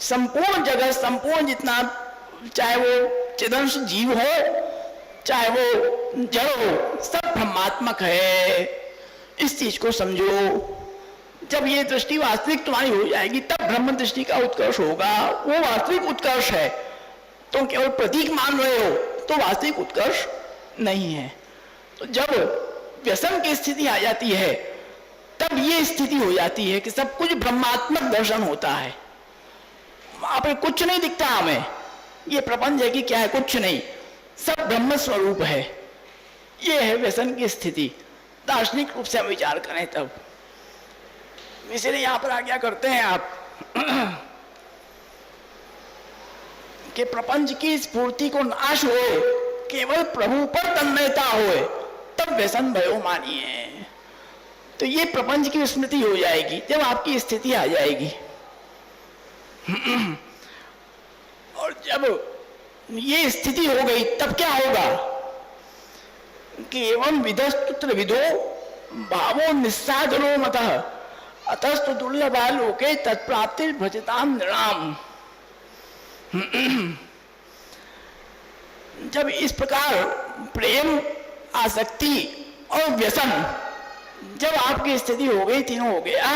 संपूर्ण जगत, संपूर्ण जितना, चाहे वो चिदंश जीव हो चाहे वो जड़ हो, सब ब्रह्मात्मक है। इस चीज को समझो। जब ये दृष्टि वास्तविक तुम्हारी हो जाएगी तब ब्रह्म दृष्टि का उत्कर्ष होगा। वो वास्तविक उत्कर्ष है। तुम केवल प्रतीक मान रहे हो तो वास्तविक उत्कर्ष नहीं है। तो जब व्यसन की स्थिति आ जाती है तब ये स्थिति हो जाती है कि सब कुछ ब्रह्मात्मक दर्शन होता है। वहां पर कुछ नहीं दिखता हमें, ये प्रपंच है कि क्या है, कुछ नहीं, सब ब्रह्म स्वरूप है। ये है व्यसन की स्थिति। दार्शनिक रूप से हम विचार करें तब। इसलिए यहां पर आज्ञा करते हैं आप कि प्रपंच की स्फूर्ति को नाश होए, केवल प्रभु पर तन्मयता होए, तब व्यसन भयो मानिए। तो ये प्रपंच की स्मृति हो जाएगी जब आपकी स्थिति आ जाएगी। और जब ये स्थिति हो गई तब क्या होगा कि एवं विधस्तुत्र विदो भावो निस्साधनो मतः अतस्तु दुर्लभा लोके तत्प्राप्ति भजताम नृणाम। जब इस प्रकार प्रेम, आसक्ति और व्यसन जब आपकी स्थिति हो गई, तीनों हो गया,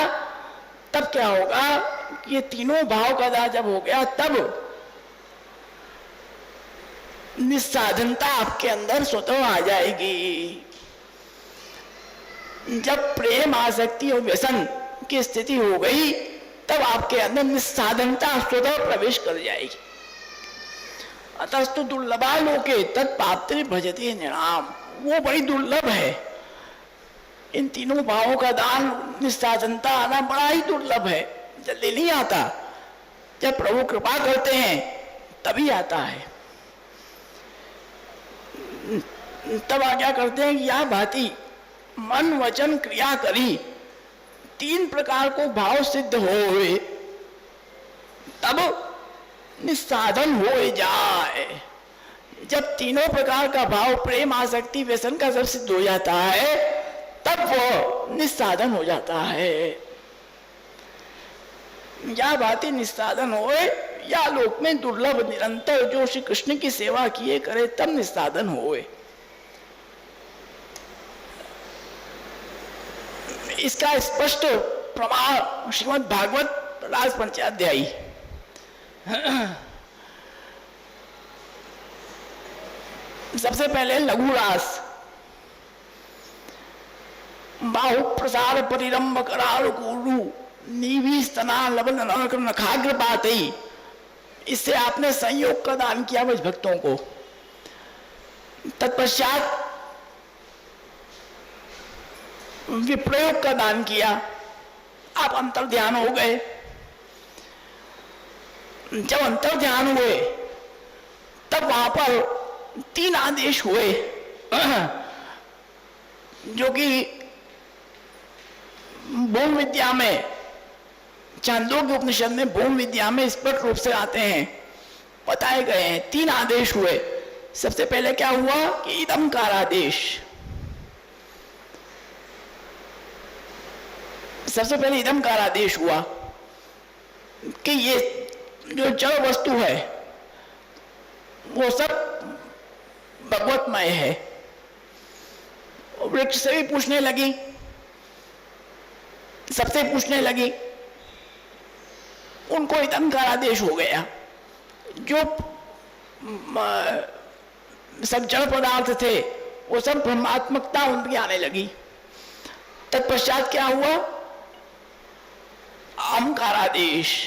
तब क्या होगा कि ये तीनों भाव का दाह जब हो गया तब निस्साधनता आपके अंदर स्वतः आ जाएगी। जब प्रेम, आसक्ति और व्यसन की स्थिति हो गई तब आपके अंदर निस्साधनता स्वतः प्रवेश कर जाएगी। अतस्तु दुर्लभा लोके तत्पात्र भजते नृणाम, वो बड़ी दुर्लभ है। इन तीनों भावों का दान, निस्साधनता आना बड़ा ही दुर्लभ है, जल्दी नहीं आता। जब प्रभु कृपा करते हैं तभी आता है। तब आज्ञा करते हैं कि या भांति मन वचन क्रिया करी, तीन प्रकार को भाव सिद्ध होए तब निस्साधन हो जाए। जब तीनों प्रकार का भाव, प्रेम, आसक्ति, व्यसन का सब सिद्ध हो जाता है तब वो निस्साधन हो जाता है। या भांति निस्साधन होए, या लोक में दुर्लभ निरंतर जो श्री कृष्ण की सेवा किए करे तब निस्साधन होए। इसका स्पष्ट प्रमाण श्रीमद् भागवत राज पंचाध्यायी। सबसे पहले लघु रास, बाहु प्रसार परिरंभ कराल गुरु नीवी स्तना लबन नखाग्र पातई, इससे आपने संयोग का दान किया ब्रज भक्तों को। तत्पश्चात विप्रयोग का दान किया, आप अंतर ध्यान हो गए। जब अंतर ध्यान हुए तब वहां पर तीन आदेश हुए जो कि भूम विद्या में, छांदोग्य उपनिषद में भूम विद्या में स्पष्ट रूप से आते हैं, बताए गए हैं। तीन आदेश हुए। सबसे पहले क्या हुआ कि इदमकार आदेश। सबसे पहले इदमकार आदेश हुआ कि ये जो जड़ वस्तु है वो सब भगवतमय है। वृक्ष से भी पूछने लगी, सबसे पूछने लगी, उनको इदमकार आदेश हो गया। जो सब जड़ पदार्थ थे वो सब ब्रह्मात्मकता उनकी आने लगी। तत्पश्चात क्या हुआ, अहंकारादेश।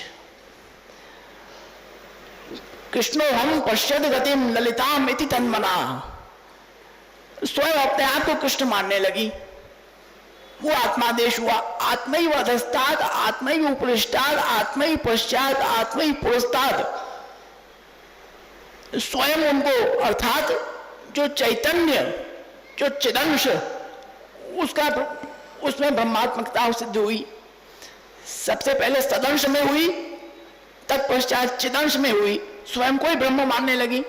कृष्णो हम पश्यत गतिम ललिताम इति तन्मना। स्वयं अपने आप को कृष्ण मानने लगी, वो आत्मादेश हुआ। आत्मैव अधस्तात् आत्मैव उपरिष्टात् आत्मैव पश्चात् आत्मैव पुरस्तात्। स्वयं उनको अर्थात जो चैतन्य, जो चिदंश, उसका उसमें ब्रह्मात्मकता सिद्ध हुई। सबसे पहले सदंश में हुई, तत्पश्चात चिदंश में हुई, स्वयं को ही ब्रह्म मानने लगी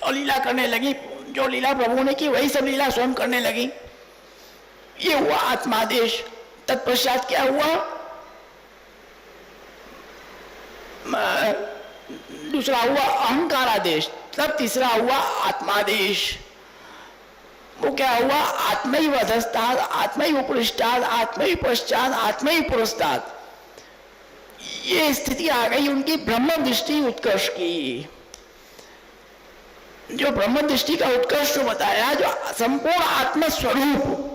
और लीला करने लगी। जो लीला प्रभु ने की वही सब लीला स्वयं करने लगी। ये हुआ आत्मादेश। तत्पश्चात क्या हुआ? दूसरा हुआ अहंकारादेश, तब तीसरा हुआ आत्मादेश। वो क्या हुआ? आत्मैव अधस्तात् आत्मैव उपरिष्टात् आत्मैव पश्चात् आत्मैव पुरस्तात्। ये स्थिति आ गई उनकी ब्रह्म दृष्टि उत्कर्ष की। जो ब्रह्म दृष्टि का उत्कर्ष बताया, जो संपूर्ण आत्मस्वरूप,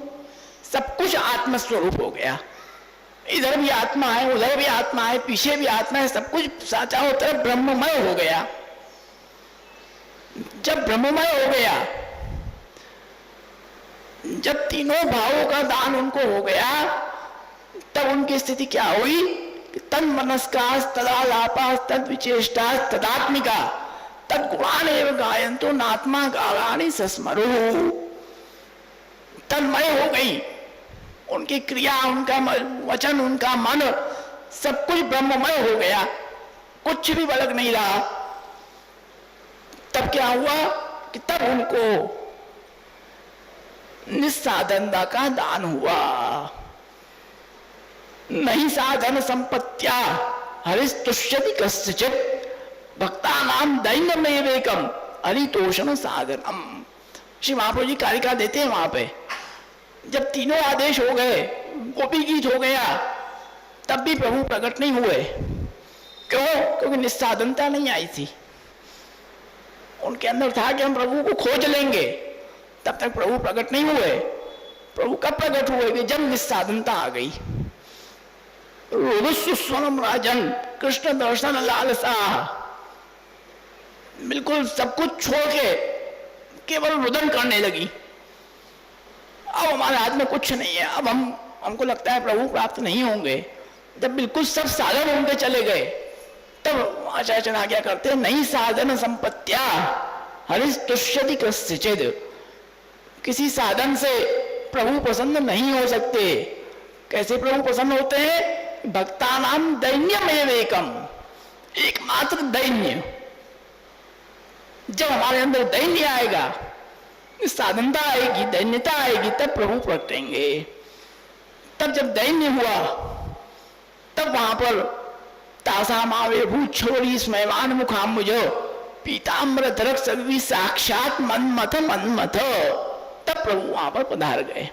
सब कुछ आत्मस्वरूप हो गया। इधर भी आत्मा है, उधर भी आत्मा है, पीछे भी आत्मा है, सब कुछ चारों तरफ ब्रह्ममय हो गया। जब ब्रह्ममय हो गया, जब तीनों भावों का दान उनको हो गया, तब उनकी स्थिति क्या हुई? तन मनस्कास तदालापास तद विचेष्टास तदात्मिका तद गुणान एवं गायंतो नात्मा गालानि सस्मरो। तन्मय हो गई उनकी क्रिया, उनका वचन, उनका मन, सब कुछ ब्रह्ममय हो गया, कुछ भी अलग नहीं रहा। तब क्या हुआ कि तब उनको निस्साधनता का दान हुआ। नहीं साधन संपत्त्या हरिस्तुष्यति कस्यचित् भक्तानां दैन्यमेवेकं हरितोषण साधनम। श्री महाप्रभु जी कारिका देते हैं वहां पे, जब तीनों आदेश हो गए, गोपी गीत हो गया, तब भी प्रभु प्रकट नहीं हुए। क्यों? क्योंकि निस्साधनता नहीं आई थी। उनके अंदर था कि हम प्रभु को खोज लेंगे, तब तक प्रभु प्रकट नहीं हुए। प्रभु कब प्रकट हुए? कि जब निस्साधनता आ गई। रुदस्वनम राजन कृष्ण दर्शन लालसा, बिल्कुल सब कुछ छोड़ के केवल रुदन करने लगी। अब हमारे हाथ में कुछ नहीं है, अब हमको लगता है प्रभु प्राप्त नहीं होंगे। जब बिल्कुल सब साधन उनके चले गए, तब आचार्य आज्ञा करते हैं, नहीं साधन संपत्त्या हरिस्तुष्यति कस्यचित्। किसी साधन से प्रभु प्रसन्न नहीं हो सकते। कैसे प्रभु प्रसन्न होते हैं? भक्तानां दैन्यमेवेकम, एकमात्र दैन्य। जब हमारे अंदर दैन्य आएगा, साधनता आएगी, दैन्यता आएगी, तब प्रभु प्रगटेंगे। तब जब दैन्य हुआ, तब वहां पर तासा मावे भूत छोरी स्मयमान मुखाम मुझो पीताम्र धरक सभी साक्षात मनमथ मनमथ। तब प्रभु वहां पर पधार गए।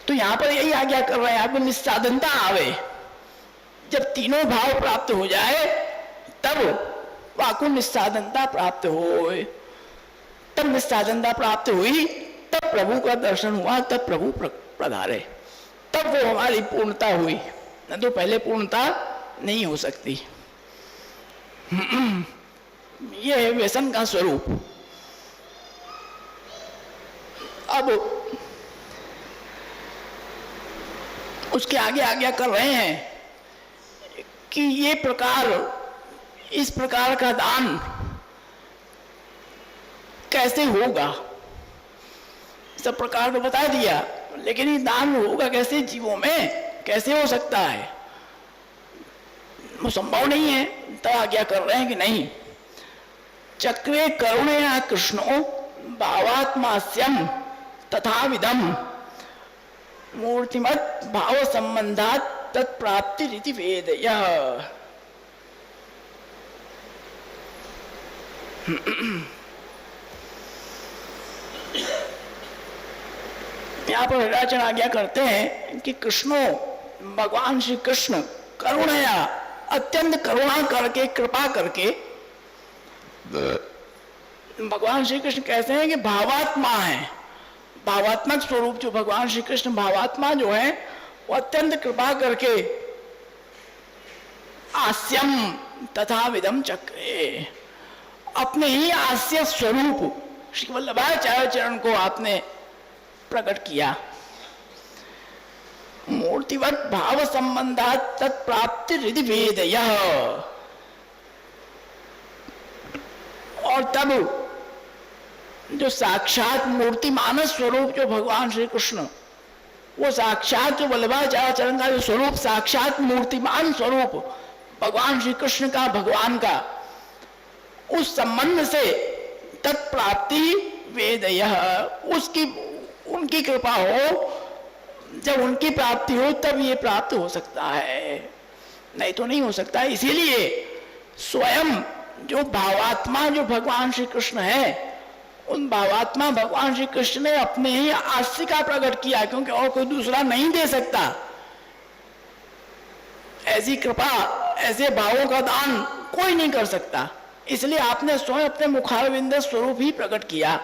तो यहां पर यही आज्ञा कर रहे हैं, आपको निस्साधनता आवे। जब तीनों भाव प्राप्त हो जाए, तब वाकु निस्साधनता प्राप्त हो। तब निस्साधनता प्राप्त हुई, तब प्रभु का दर्शन हुआ, तब प्रभु पधारे, तब वो हमारी पूर्णता हुई। न तो पहले पूर्णता नहीं हो सकती। यह है व्यसन का स्वरूप। अब उसके आगे आज्ञा कर रहे हैं कि ये प्रकार, इस प्रकार का दान कैसे होगा। सब प्रकार तो बता दिया, लेकिन ये दान होगा कैसे जीवों में, कैसे हो सकता है? वो संभव नहीं है। तो आज्ञा कर रहे हैं कि नहीं, चक्रे करुणया कृष्णो भावात्मास्यम तथा विदम मूर्तिमत भाव संबंधात तत्प्राप्ति रीति वेदयः। यहाँ पर विराचन आज्ञा करते हैं कि कृष्णो, भगवान श्री कृष्ण करुणया, अत्यंत करुणा करके, कृपा करके, भगवान श्री कृष्ण कहते हैं कि भावात्मा है। भावात्मक स्वरूप जो भगवान श्री कृष्ण भावात्मा जो है, वो अत्यंत कृपा करके आस्यम तथा विदम चक्रे, अपने ही आस्य स्वरूप, श्री वल्लभाचार्य चरण को आपने प्रकट किया। मूर्तिवत भाव संबंधात तत्प्राप्ति हृदय वेदय। और तब जो साक्षात मूर्तिमान स्वरूप जो भगवान श्री कृष्ण, वो साक्षात जो वल्लभाचार्य चरण का जो स्वरूप, साक्षात मूर्तिमान स्वरूप भगवान श्री कृष्ण का, भगवान का, उस संबंध से तत्प्राप्ति वेदय, उसकी उनकी कृपा हो, जब उनकी प्राप्ति हो तब ये प्राप्त हो सकता है, नहीं तो नहीं हो सकता। इसीलिए स्वयं जो भावात्मा जो भगवान श्री कृष्ण है, उन भावात्मा भगवान श्री कृष्ण ने अपने ही आश्रय का प्रकट किया, क्योंकि और कोई दूसरा नहीं दे सकता। ऐसी कृपा, ऐसे भावों का दान कोई नहीं कर सकता। इसलिए आपने स्वयं अपने मुखारविंद स्वरूप ही प्रकट किया,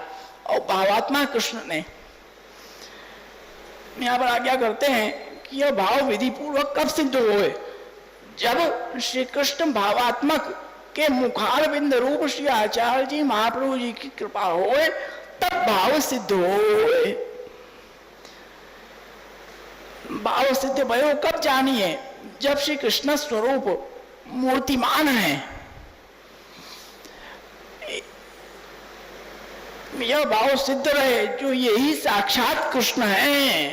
और भावात्मा कृष्ण ने। यहाँ पर आज्ञा करते हैं कि यह भाव विधि पूर्वक कब सिद्ध हुए? जब श्री कृष्ण भावात्मक के मुखारविंद रूप श्री आचार्य जी महाप्रभु जी की कृपा होए, तब भाव सिद्ध होए। भाव सिद्ध भयो कब जानिए? जब श्री कृष्ण स्वरूप मूर्तिमान है। यह भाव सिद्ध रहे जो यही साक्षात कृष्ण है,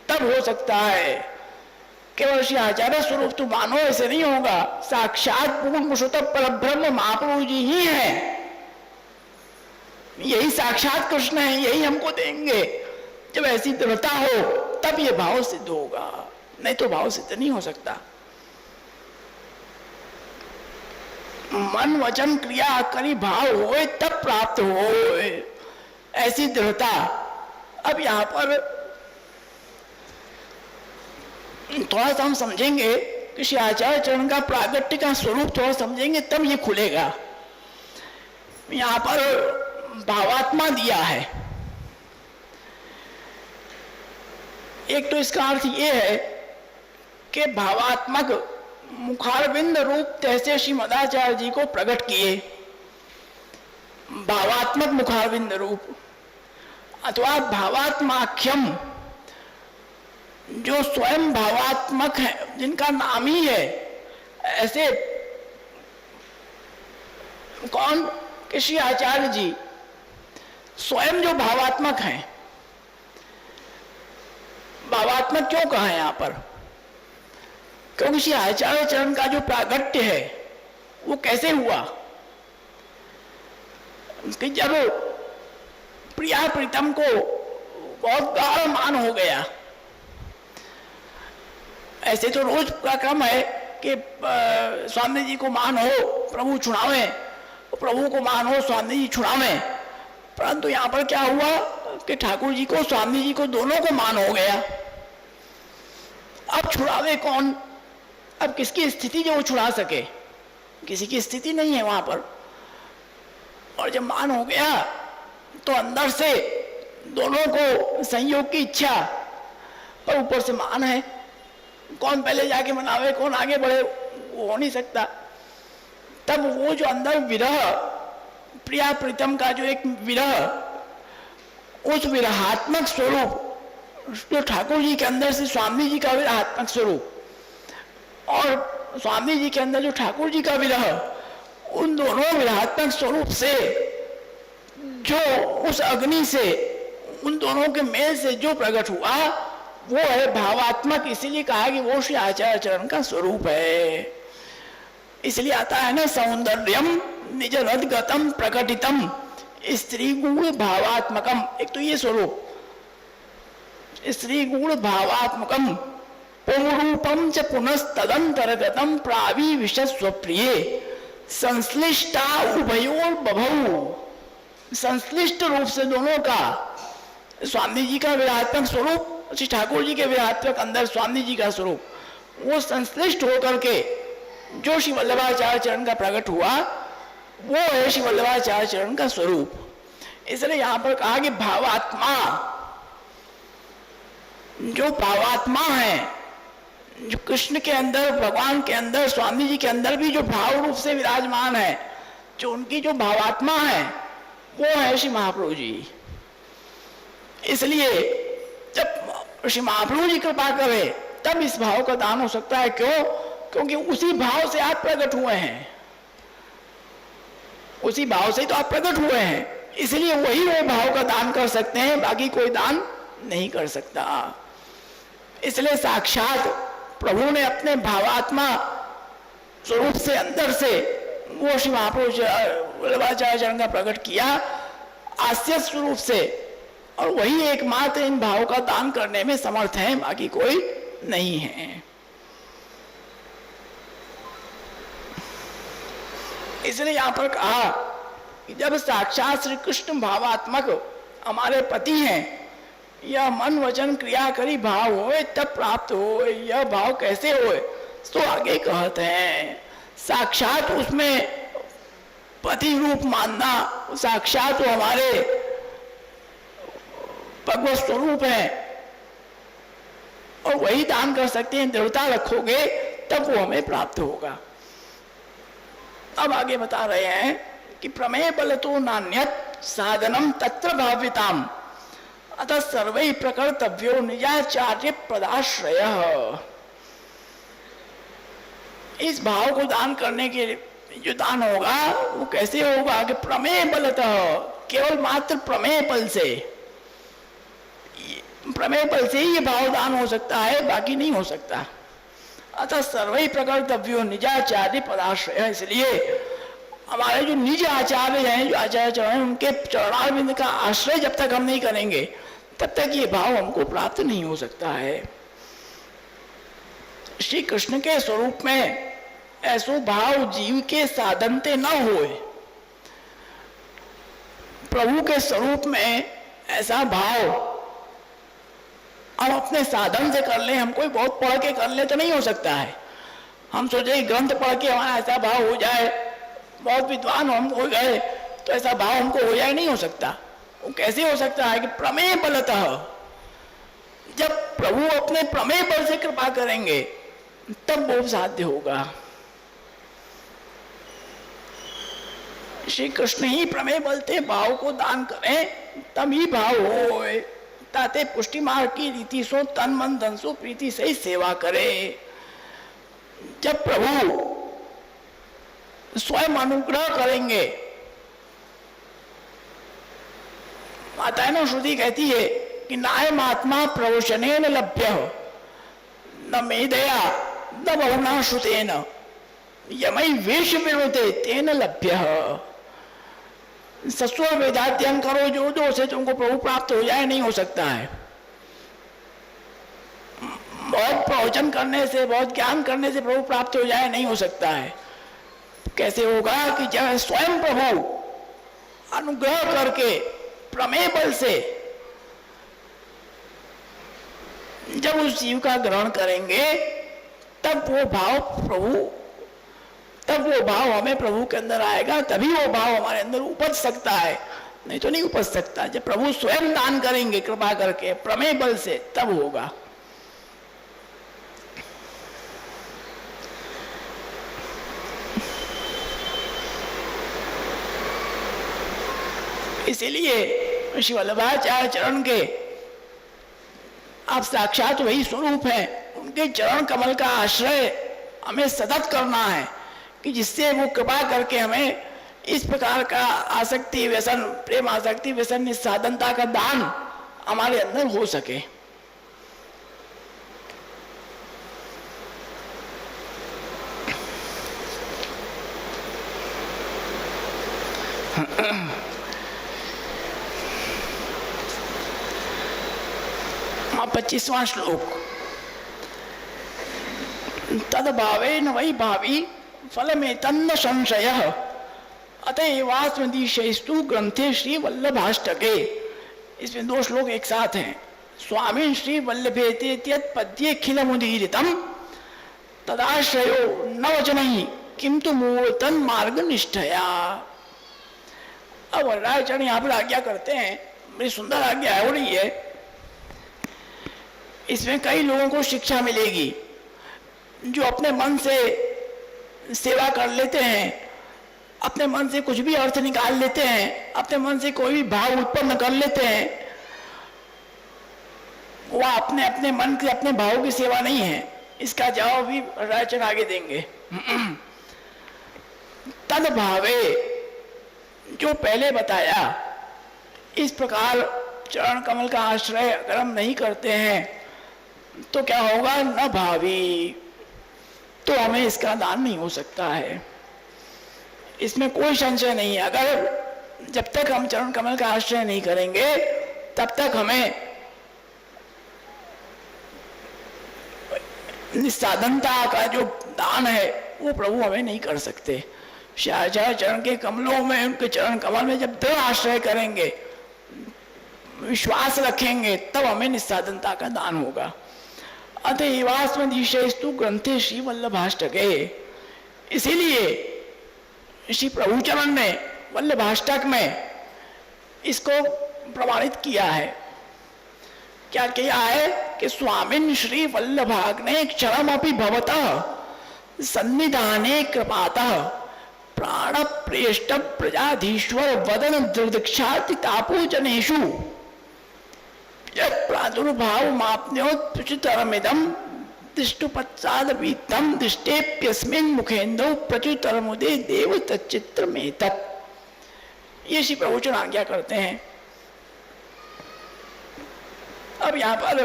तब हो सकता है। केवल श्री आचार्य स्वरूप तो मानो, ऐसे नहीं होगा। साक्षात पूर्ण पुरुषोत्तम परब्रह्म महाप्रभु जी ही है, यही साक्षात कृष्ण है, यही हमको देंगे। जब ऐसी दृढ़ता हो तब ये भाव सिद्ध होगा, नहीं तो भाव सिद्ध नहीं हो सकता। मन वचन क्रिया करी भाव होए तब प्राप्त होए, ऐसी दृढ़ता। अब यहाँ पर थोड़ा सा हम समझेंगे कि श्री आचार्य चरण का प्रागट्य का स्वरूप थोड़ा समझेंगे तब ये खुलेगा। यहाँ पर भावात्मा दिया है। एक तो इसका अर्थ ये है कि भावात्मक मुखारविंद रूप जैसे श्री मदाचार्य जी को प्रकट किए, भावात्मक मुखारविंद रूप, अथवा भावात्माख्यम, जो स्वयं भावात्मक है, जिनका नाम ही है। ऐसे कौन? कि श्री आचार्य जी स्वयं जो भावात्मक हैं। भावात्मक क्यों कहा है यहाँ पर? क्योंकि श्री आचार्य चरण का जो प्रागट्य है वो कैसे हुआ कि जब प्रिया प्रीतम को बहुत गाढ़ मान हो गया। ऐसे तो रोज का क्रम है कि स्वामी जी को मान हो प्रभु छुड़ावे, प्रभु को मान हो स्वामी जी छुड़ावे, परंतु यहाँ पर क्या हुआ कि ठाकुर जी को स्वामी जी को दोनों को मान हो गया। अब छुड़ावे कौन? अब किसकी स्थिति जो वो छुड़ा सके? किसी की स्थिति नहीं है वहां पर। और जब मान हो गया तो अंदर से दोनों को संयोग की इच्छा, और ऊपर से मान है। कौन पहले जाके मनावे, कौन आगे बढ़े, वो हो नहीं सकता। तब वो जो अंदर विरह, प्रिया प्रीतम का जो एक विरह, उस विरहात्मक स्वरूप जो ठाकुर जी के अंदर से स्वामी जी का विरहात्मक स्वरूप, और स्वामी जी के अंदर जो ठाकुर जी का विरह, उन दोनों विरहात्मक स्वरूप से जो उस अग्नि से, उन दोनों के मेल से जो प्रकट हुआ वो है भावात्मक। इसीलिए कहा कि वो श्री आचार्य चरण का स्वरूप है। इसलिए आता है ना, सौंदर्यम निज रदगतम प्रकटितम स्त्री गुण भावात्मकम। एक तो ये स्वरूप स्त्री गुण भावात्मकम, पूर्वरूपम च पुनस्तदंतरगतम प्राविविश स्वप्रिये संश्लिष्टा उभयोर बभौ। संश्लिष्ट रूप से दोनों का, स्वामी जी का विरात्मक स्वरूप, श्री ठाकुर जी के विरात्मक अंदर स्वामी जी का स्वरूप, वो संश्लिष्ट होकर के जो श्री वल्लभाचार्य चरण का प्रकट हुआ वो है श्री वल्लभाचार्य चरण का स्वरूप। इसलिए यहाँ पर कहा कि भावात्मा, जो भावात्मा है, जो कृष्ण के अंदर, भगवान के अंदर, स्वामी जी के अंदर भी जो भाव रूप से विराजमान है, जो उनकी जो भावात्मा है, वो है श्री महाप्रभु जी। इसलिए जब श्री महाप्रभु जी कृपा करे तब इस भाव का दान हो सकता है। क्यों? क्योंकि उसी भाव से आप प्रकट हुए हैं, उसी भाव से तो आप प्रकट हुए हैं, इसलिए वही वो भाव का दान कर सकते हैं, बाकी कोई दान नहीं कर सकता। इसलिए साक्षात प्रभु ने अपने भावात्मा स्वरूप से अंदर से वो श्री महाप्रभु वल्लभाचार्य चरण का प्रकट किया आस्य स्वरूप से, और वही एकमात्र इन भाव का दान करने में समर्थ है, बाकी कोई नहीं है। इसलिए यहां पर कहा कि जब साक्षात श्री कृष्ण भावात्मक हमारे पति हैं, यह मन वचन क्रिया करी भाव होए तब प्राप्त हो। यह भाव कैसे होए? तो आगे कहते हैं साक्षात उसमें पति रूप मानना, साक्षात वो हमारे भगवत स्वरूप है और वही दान कर सकते हैं। दृढ़ता रखोगे तब वो हमें प्राप्त होगा। अब आगे बता रहे हैं कि प्रमेय बल तो नान्यत साधनम तत्र भाविताम अतः सर्वै प्रकर्तव्यो निजाचार्य पदाश्रय। इस भाव को दान करने के जो दान होगा वो कैसे होगा कि प्रमेय बलतः, केवल मात्र प्रमेय बल से, प्रमेय बल से ही ये भाव दान हो सकता है, बाकी नहीं हो सकता। अतः सर्वै प्रकर्तव्यो निजाचार्य पदाश्रय। इसलिए हमारे जो निज आचार्य हैं, जो आचार्य चरण हैं, उनके चरणारविंद का आश्रय जब तक हम नहीं करेंगे तब तक ये भाव हमको प्राप्त नहीं हो सकता है। श्री कृष्ण के स्वरूप में ऐसो भाव जीव के साधनते न होए। प्रभु के स्वरूप में ऐसा भाव हम अपने साधन से कर ले, हम कोई बहुत पढ़ के कर ले तो नहीं हो सकता है। हम सोचे ग्रंथ पढ़ के हमारा ऐसा भाव हो जाए, बहुत विद्वान हम हो गए तो ऐसा भाव हमको हो जाए, नहीं हो सकता। वो कैसे हो सकता है कि प्रमेय बलतः, जब प्रभु अपने प्रमेय बल से कृपा करेंगे तब वो साध्य होगा। श्री कृष्ण ही प्रमेय बल से भाव को दान करें तब ही भाव होए। ताते पुष्टि मार्ग की रीति सो तन मन धन सो प्रीति से ही सेवा करे। जब प्रभु स्वयं अनुग्रह करेंगे, माता न श्रुति कहती है कि नायम आत्मा प्रवचनेन लभ्य न मेदया न बहुना श्रुतेन यमई वेश विरोधे तेन लभ्य। सस्वर वेदाध्ययन करो जो जो से तुमको प्रभु प्राप्त हो जाए, नहीं हो सकता है। बहुत प्रवचन करने से, बहुत ज्ञान करने से प्रभु प्राप्त हो जाए, नहीं हो सकता है। कैसे होगा कि जब स्वयं प्रभु अनुग्रह करके प्रमेय बल से जब उस जीव का ग्रहण करेंगे तब वो भाव प्रभु, तब वो भाव हमें प्रभु के अंदर आएगा, तभी वो भाव हमारे अंदर उपज सकता है, नहीं तो नहीं उपज सकता। जब प्रभु स्वयं दान करेंगे कृपा करके प्रमेय बल से, तब होगा। इसीलिए श्री वल्लभाचार्य चरण के आप साक्षात वही स्वरूप हैं, उनके चरण कमल का आश्रय हमें सतत करना है कि जिससे वो कृपा करके हमें इस प्रकार का आसक्ति व्यसन, प्रेम आसक्ति व्यसन निस्साधनता का दान हमारे अंदर हो सके। हाँ, 25वां श्लोक। तद भावे न वही भावी फल में तन्न संशय अतएवास्मदीशेस्तु ग्रंथे श्री वल्लभाष्टके। इसमें दो श्लोक एक साथ हैं। स्वामी श्री वल्लभेते पद्ये खिल मुदीरितम तदाश्रयो न वचनहि किंतु मूर्तन मार्ग निष्ठया। अब राजचरण यहाँ पर आज्ञा करते हैं, बड़ी सुंदर आज्ञा हो रही है। इसमें कई लोगों को शिक्षा मिलेगी जो अपने मन से सेवा कर लेते हैं अपने मन से कुछ भी अर्थ निकाल लेते हैं, अपने मन से कोई भी भाव उत्पन्न कर लेते हैं, वह अपने अपने मन के अपने भाव की सेवा नहीं है। इसका जवाब भी रायचन आगे देंगे। तद भावे, जो पहले बताया, इस प्रकार चरण कमल का आश्रय अगर हम नहीं करते हैं तो क्या होगा, न भावी, तो हमें इसका दान नहीं हो सकता है, इसमें कोई संशय नहीं है। अगर जब तक हम चरण कमल का आश्रय नहीं करेंगे तब तक हमें निस्साधनता का जो दान है वो प्रभु हमें नहीं कर सकते। श्याचार्य चरण के कमलों में, उनके चरण कमल में जब दृढ़ आश्रय करेंगे, विश्वास रखेंगे, तब हमें निस्साधनता का दान होगा। अतएवास्मदीशेस्तु ग्रंथे श्री वल्लभाष्टके, इसीलिए श्री प्रभुचरण ने वल्लभाष्टक में इसको प्रमाणित किया है। क्या किया है कि स्वामिन् श्री वल्लभाग्ने क्षणमपि भवतः सन्निधाने कृपातः प्राण प्रेष्ट प्रजाधीश्वर वदन दुर्दीक्षाति तापोजनेषु प्रादुर्भाव माप्नोत्प्रचुतरमिदं दृष्टुपत्सादवीतम दृष्टेप्यस्मिन् मुखेन्दौ प्रचुतरमुदे देव तच्चित्रमेतत्। ये श्री प्रभुचरण आज्ञा करते हैं। अब यहाँ पर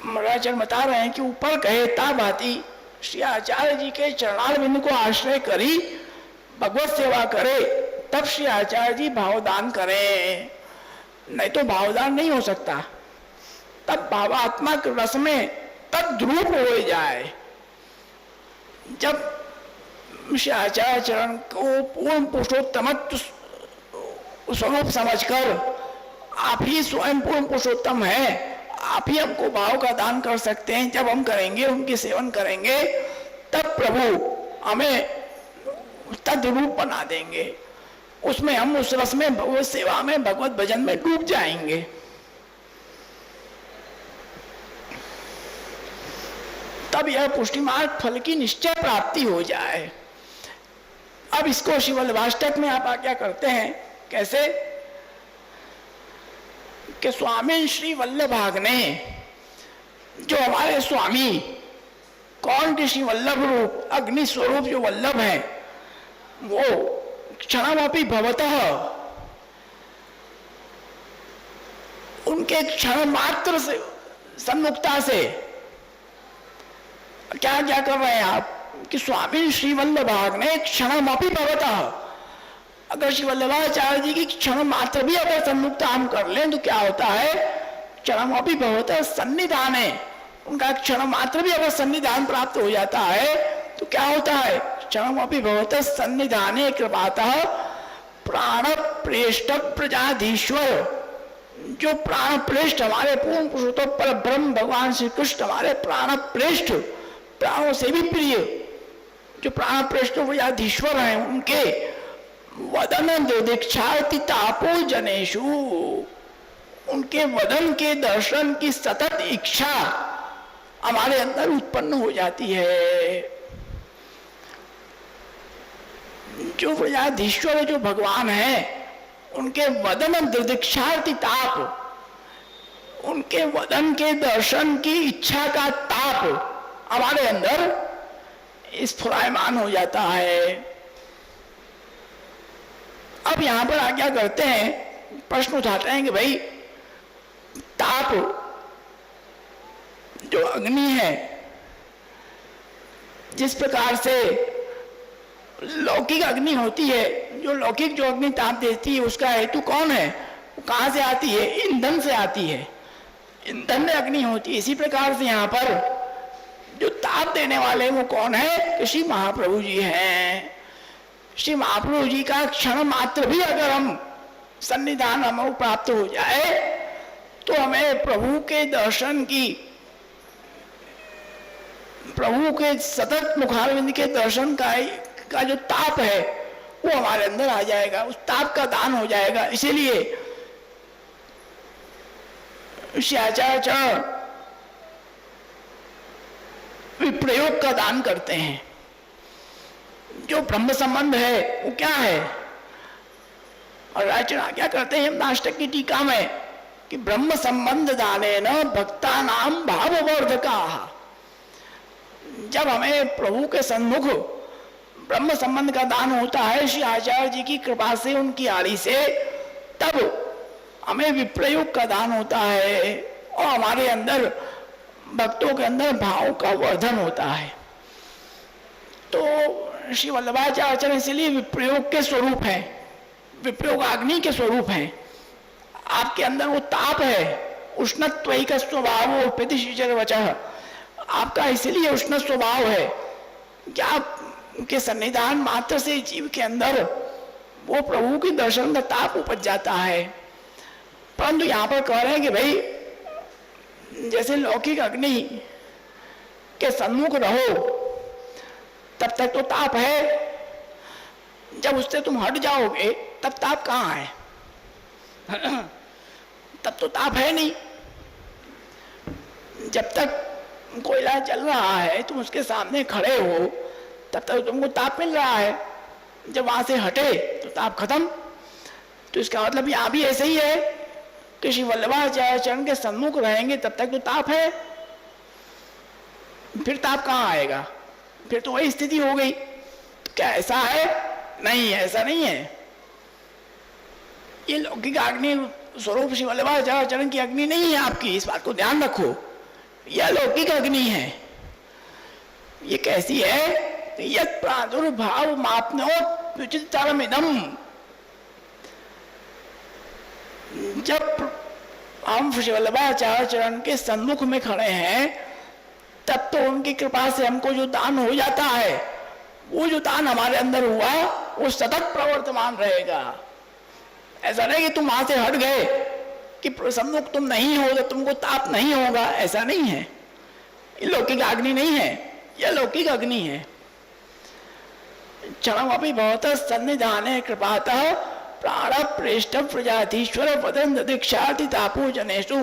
महाराजन बता रहे हैं कि ऊपर कहे ता भांति श्री आचार्य जी के चरणारविंद को आश्रय करी भगवत सेवा करे, तब श्री आचार्य जी भावदान करें, नहीं तो भावदान नहीं हो सकता। तब भावात्मक रस में तद्रूप हो जाए। जब श्री आचार्य चरण को पूर्ण पुरुषोत्तमत्व स्वरूप समझकर आप ही स्वयं पूर्ण पुरुषोत्तम है, आप ही हमको भाव का दान कर सकते हैं, जब हम करेंगे, उनके सेवन करेंगे, तब प्रभु हमें तद्रूप बना देंगे। उसमें हम उस रस में, भगवत सेवा में, भगवत भजन में डूब जाएंगे। तब यह पुष्टिमार्ग फल की निश्चय प्राप्ति हो जाए। अब इसको श्री वल्लभाष्टक में आप आज्ञा करते हैं, कैसे कि स्वामी श्री वल्लभाग्ने, जो हमारे स्वामी कौन के श्री वल्लभ रूप अग्नि स्वरूप जो वल्लभ है, वो क्षणमपि भवतः, उनके क्षण मात्र से सन्मुखता से क्या क्या कर रहे हैं आप कि स्वामी श्री वल्लभाग्ने क्षणमपि भवतः, अगर श्री वल्लभाचार्य जी की क्षण मात्र भी अगर सन्मुखता हम कर लें तो क्या होता है, क्षणमपि भवतः सन्निधाने, उनका क्षण मात्र भी अगर सन्निधान प्राप्त हो जाता है तो क्या होता है, क्षणमपि भवतः सन्निधाने कृपातः प्राण प्रेष्ठ प्रजाधीश्वर, जो प्राण प्रेष्ठ हमारे पूर्ण पुरुषोत्तम पर ब्रह्म भगवान श्री कृष्ण हमारे प्राण प्रेष्ठ, प्राणों से भी प्रिय जो प्राण प्रेष्ठ प्रजाधीश्वर हैं, उनके वदन दुर्दीक्षाति तापो जनेषु, उनके वदन के दर्शन की सतत इच्छा हमारे अंदर उत्पन्न हो जाती है। जो प्रजाधीश्वर जो भगवान है, उनके वदन दुर्दीक्षाति ताप, उनके वदन के दर्शन की इच्छा का ताप हमारे अंदर स्फुरायमान हो जाता है। अब यहां पर आज्ञा करते हैं, प्रश्न उठाते हैं कि भाई ताप जो अग्नि है, जिस प्रकार से लौकिक अग्नि होती है, जो लौकिक जो अग्नि ताप देती है उसका हेतु कौन है, वो कहां से आती है, ईंधन से आती है, ईंधन में अग्नि होती है। इसी प्रकार से यहाँ पर जो ताप देने वाले वो कौन है, श्री महाप्रभु जी हैं। श्री महाप्रभु जी का क्षण मात्र भी अगर हम सन्निधान हमें प्राप्त हो जाए तो हमें प्रभु के दर्शन की, प्रभु के सतत मुखारविंद के दर्शन का जो ताप है वो हमारे अंदर आ जाएगा, उस ताप का दान हो जाएगा। इसीलिए श्री आचार्य चरण विप्रयोग का दान करते हैं। जो ब्रह्म संबंध है वो क्या है? और राजन क्या करते हैं नाष्टक की टीका में कि ब्रह्म संबंध दानेन भक्ता नाम भाववर्धका। जब हमें प्रभु के सन्मुख ब्रह्म संबंध का दान होता है श्री आचार्य जी की कृपा से, उनकी आड़ी से, तब हमें विप्रयोग का दान होता है और हमारे अंदर भक्तों के अंदर भाव का वर्धन होता है। तो श्री वल्लभाचार्य इसलिए विप्रयोग के स्वरूप है, विप्रयोग अग्नि के स्वरूप है। आपके अंदर वो ताप है, उष्णत्व का स्वभाव प्रतिशिचर वचः, आपका इसलिए उष्ण स्वभाव है कि आपके सन्निधान मात्र से जीव के अंदर वो प्रभु के दर्शन का ताप उपज जाता है। परंतु यहाँ पर कह रहे हैं कि भाई जैसे लौकिक अग्नि के सन्मुख रहो तब तक तो ताप है, जब उससे तुम हट जाओगे तब ताप कहाँ है? तब तो ताप है नहीं। जब तक कोयला जल रहा है तुम उसके सामने खड़े हो तब तक तुमको ताप मिल रहा है, जब वहां से हटे तो ताप खत्म। तो इसका मतलब यहाँ भी ऐसे ही है कि श्री वल्लभाचार्य चरण के सन्मुख रहेंगे तब तक तो ताप है, फिर ताप कहाँ आएगा? फिर तो वही स्थिति हो गई। तो क्या ऐसा है? नहीं, ऐसा नहीं है। ये लौकिक अग्नि स्वरूप श्री वल्लभाचार्य चरण की अग्नि नहीं है आपकी, इस बात को ध्यान रखो। यह लौकिक अग्नि है। ये कैसी है? यत् प्रादुर्भाव मापनोत् विचित्रमिदम्। जब हम श्री वल्लभाचार्य चरण के सन्मुख में खड़े हैं तब तो उनकी कृपा से हमको जो दान हो जाता है, वो जो दान हमारे अंदर हुआ वो सतत प्रवर्तमान रहेगा। ऐसा नहीं कि तुम वहां से हट गए कि सन्मुख तुम नहीं हो तो तुमको ताप नहीं होगा, ऐसा नहीं है। ये लौकिक अग्नि नहीं है, यह लौकिक अग्नि है। क्षणमपि भवतः सन्निधाने कृपातः प्राण प्रेष्ठ प्रजाधीश्वर पदंत दीक्षाति तापो जनेषु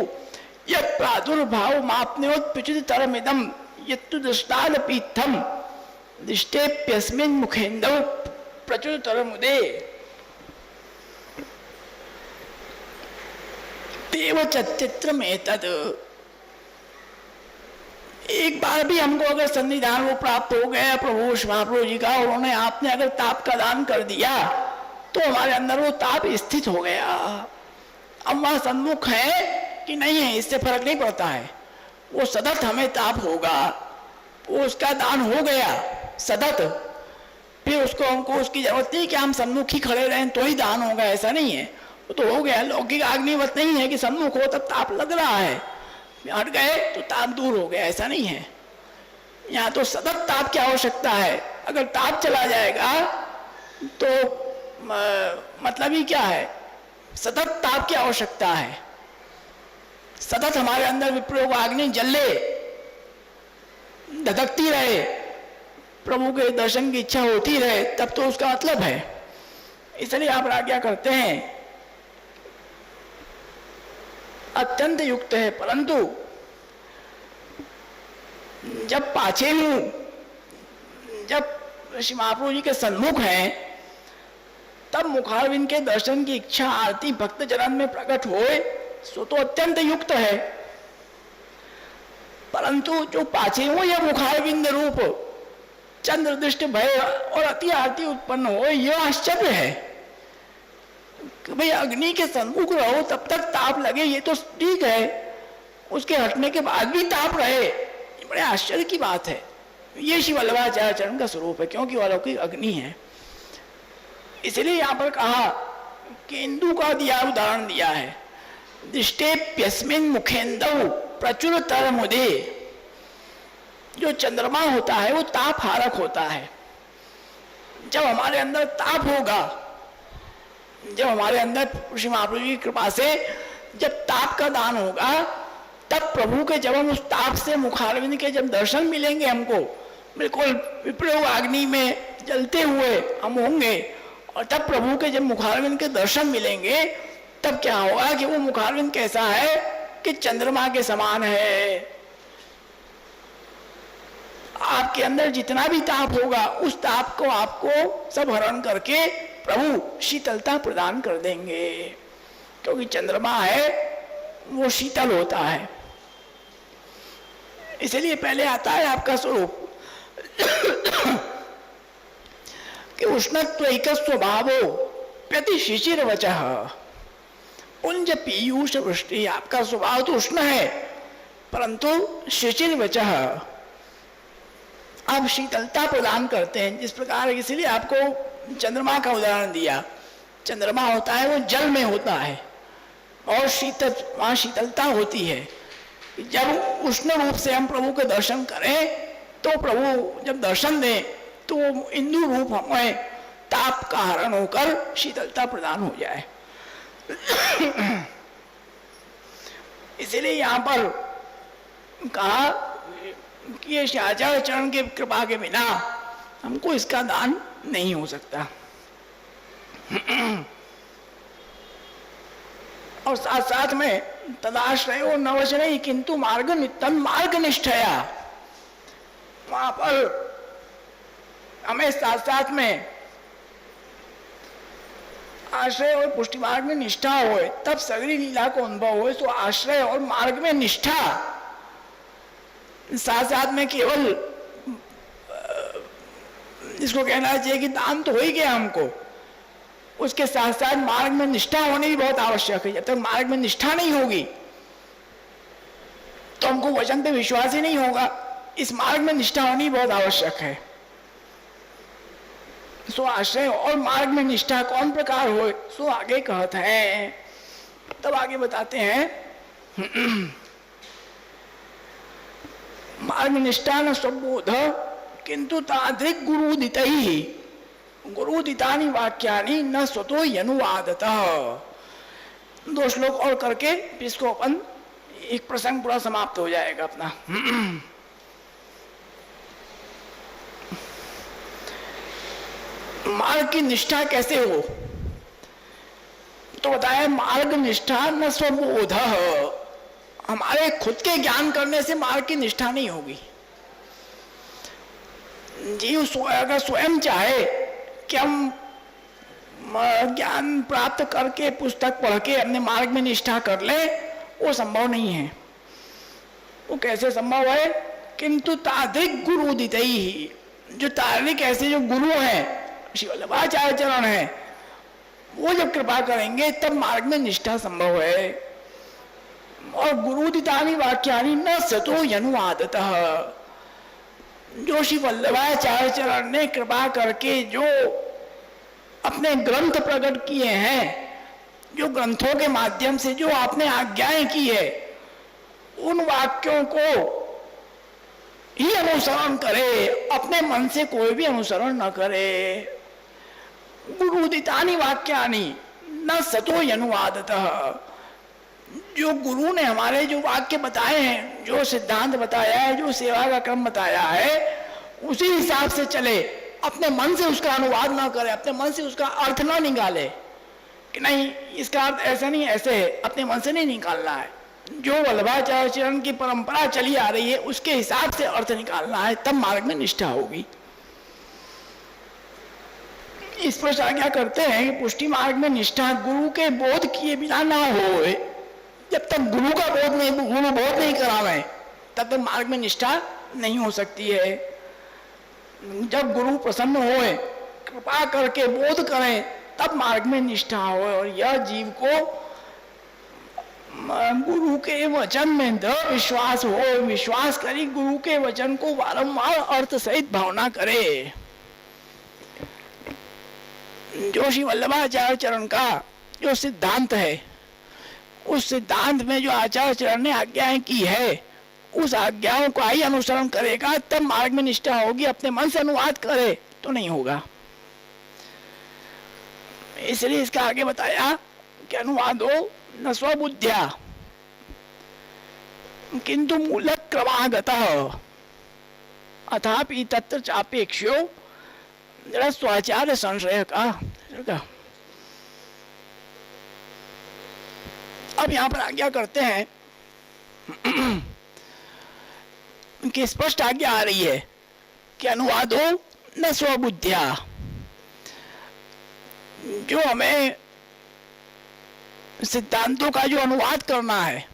यत् प्रादुर्भाव मापनोत्पिचितरमिदं यत्तु दृष्टान पीठम दृष्टेप्यस्मिन् मुखेन्दौ प्रचुरतरमुदे देव चित्रमेतद्। एक बार भी हमको अगर सन्निधान वो प्राप्त हो गया प्रभु महाप्रभु जी का, उन्होंने आपने अगर ताप का दान कर दिया तो हमारे अंदर वो ताप स्थित हो गया। अब वह सन्मुख है कि नहीं है इससे फर्क नहीं पड़ता है, वो सतत हमें ताप होगा। वो उसका दान हो गया सतत, फिर उसको हमको उसकी जरूरत नहीं कि हम सन्मुख ही खड़े रहें तो ही दान होगा, ऐसा नहीं है। वो तो हो गया। लौकिक अग्निवत नहीं है कि सन्मुख हो तब ताप लग रहा है, हट गए तो ताप दूर हो गया, ऐसा नहीं है। यहाँ तो सतत ताप की आवश्यकता है। अगर ताप चला जाएगा तो मतलब ही क्या है? सतत ताप की आवश्यकता है। सतत हमारे अंदर विप्रयोग अग्नि जले, धधकती रहे, प्रभु के दर्शन की इच्छा होती रहे, तब तो उसका मतलब है। इसलिए आप आज्ञा करते हैं अत्यंत युक्त है। परंतु जब पाछे हूं, जब श्री महाप्रभु जी के सन्मुख हैं, तब मुखारविंद के दर्शन की इच्छा आरती भक्त जनन में प्रकट होए सो तो अत्यंत युक्त है। परंतु जो पाछे हो या मुखारविंद रूप चंद्र दृष्टि भय और अति आरती उत्पन्न हो, यह आश्चर्य है कि भाई अग्नि के सन्मुख रहो तब तक ताप लगे, ये तो ठीक है, उसके हटने के बाद भी ताप रहे, ये बड़े आश्चर्य की बात है। ये श्री वल्लभाचार्य चरण का स्वरूप है, क्योंकि वो अलौकिक अग्नि है। इसलिए यहाँ पर कहा कि इंदु का दिया उदाहरण दिया है, दृष्टेप्यस्मिन् मुखेन्दौ प्रचुर तरमुदे। जो चंद्रमा होता है वो ताप हारक होता है। जब हमारे अंदर ताप होगा, जब हमारे अंदर श्री महाप्रभु की कृपा से जब ताप का दान होगा, तब प्रभु के जब हम उस ताप से मुखारविंद के जब दर्शन मिलेंगे, हमको बिल्कुल विप्रयोग अग्नि में जलते हुए हम होंगे, और तब प्रभु के जब मुखारविंद के दर्शन मिलेंगे, तब क्या होगा कि वो मुखारविंद कैसा है कि चंद्रमा के समान है। आपके अंदर जितना भी ताप होगा उस ताप को आपको सब हरण करके प्रभु शीतलता प्रदान कर देंगे, क्योंकि चंद्रमा है वो शीतल होता है। इसलिए पहले आता है आपका स्वरूप कि उष्णत्व एक स्वभावो प्रति शिशिर वचः उंज पीयूष वृष्टि। आपका स्वभाव तो उष्ण है परंतु शिशिर वचः आप शीतलता प्रदान करते हैं। जिस प्रकार, इसलिए आपको चंद्रमा का उदाहरण दिया। चंद्रमा होता है वो जल में होता है और शीतल, वहां शीतलता होती है। जब उष्ण रूप से हम प्रभु के दर्शन करें तो प्रभु जब दर्शन दें तो इंदु रूप हमें ताप का हरण होकर शीतलता प्रदान हो जाए। इसलिए यहाँ पर कहा कि ये आचार्य चरण के कृपा के बिना हमको इसका दान नहीं हो सकता। और साथ साथ में तदाश्रयो नवचने किंतु मार्ग निष्ठया, वहां पर हमें साथ साथ में आश्रय और पुष्टि मार्ग में निष्ठा हो, तब सगरी लीला को अनुभव हो। तो आश्रय और मार्ग में निष्ठा, साथ साथ में केवल इसको कहना चाहिए कि दान तो हो ही गया हमको, उसके साथ साथ मार्ग में निष्ठा होनी भी बहुत आवश्यक है। जब तक मार्ग में निष्ठा नहीं होगी तो हमको वचन पे विश्वास ही नहीं होगा। इस मार्ग में निष्ठा होनी बहुत आवश्यक है। सो आश्रय और मार्ग में निष्ठा कौन प्रकार हो, सो आगे कहते हैं। तब आगे बताते हैं मार्ग निष्ठा न स्वबोध किंतु तादृक गुरुदित ही गुरुदितानि वाक्यानि न स्वतो यनुवादतः। 2 श्लोक और करके इसको अपन एक प्रसंग पूरा समाप्त हो जाएगा अपना। मार्ग की निष्ठा कैसे हो, तो बताया मार्ग निष्ठा न स्वबोध, हमारे खुद के ज्ञान करने से मार्ग की निष्ठा नहीं होगी। जीव अगर स्वयं चाहे कि हम ज्ञान प्राप्त करके पुस्तक पढ़ के अपने मार्ग में निष्ठा कर ले, वो संभव नहीं है। वो कैसे संभव है, किंतु तादृक गुरु उदित ही, जो तार्किक ऐसे जो गुरु हैं, श्री वल्लभाचार्य चरण है, वो जब कृपा करेंगे तब मार्ग में निष्ठा संभव है। और गुरुदितानि वाक्यानि न सतो यनुवादतः, जो श्री वल्लभाचार्य चरण ने कृपा करके जो अपने ग्रंथ प्रकट किए हैं, जो ग्रंथों के माध्यम से जो आपने आज्ञाएं की है, उन वाक्यों को ही अनुसरण करे, अपने मन से कोई भी अनुसरण न करे। गुरुदितानि वाक्यानि न सतो यनुवादतः, जो गुरु ने हमारे जो वाक्य बताए हैं, जो सिद्धांत बताया है, जो सेवा का क्रम बताया है, उसी हिसाब से चले, अपने मन से उसका अनुवाद ना करे, अपने मन से उसका अर्थ ना निकाले कि नहीं इसका अर्थ ऐसा नहीं ऐसे है, अपने मन से नहीं निकालना है। जो वल्लभाचार्य चरण की परंपरा चली आ रही है उसके हिसाब से अर्थ निकालना है, तब मार्ग में निष्ठा होगी। इस पर आज्ञा करते हैं कि पुष्टि मार्ग में निष्ठा गुरु के बोध किए बिना ना हो। जब तक गुरु का बोध नहीं, गुरु बोध नहीं करावे, तब तक मार्ग में निष्ठा नहीं हो सकती है। जब गुरु प्रसन्न होए, कृपा करके बोध करें, तब मार्ग में निष्ठा हो। और यह जीव को गुरु के वचन में दृढ़ विश्वास हो, विश्वास करी गुरु के वचन को बारंबार अर्थ सहित भावना करे। जो श्री वल्लभाचार्य चरण का जो सिद्धांत है, उस सिद्धांत में जो आचार्य चरण ने आज्ञाएं की है, उस आज्ञाओं का ही अनुसरण करेगा, तब मार्ग में निष्ठा होगी। अपने मन से अनुवाद करे तो नहीं होगा। इसलिए इसका आगे बताया कि अनुवाद हो न स्वबुद्ध्या किंतु मूल क्रमागतः अथापि तत्र चापेक्षो स्वाचार्य संशय का। अब यहां पर आज्ञा करते हैं कि स्पष्ट आज्ञा आ रही है कि अनुवादो न स्वबुद्ध्या। जो हमें सिद्धांतों का जो अनुवाद करना है,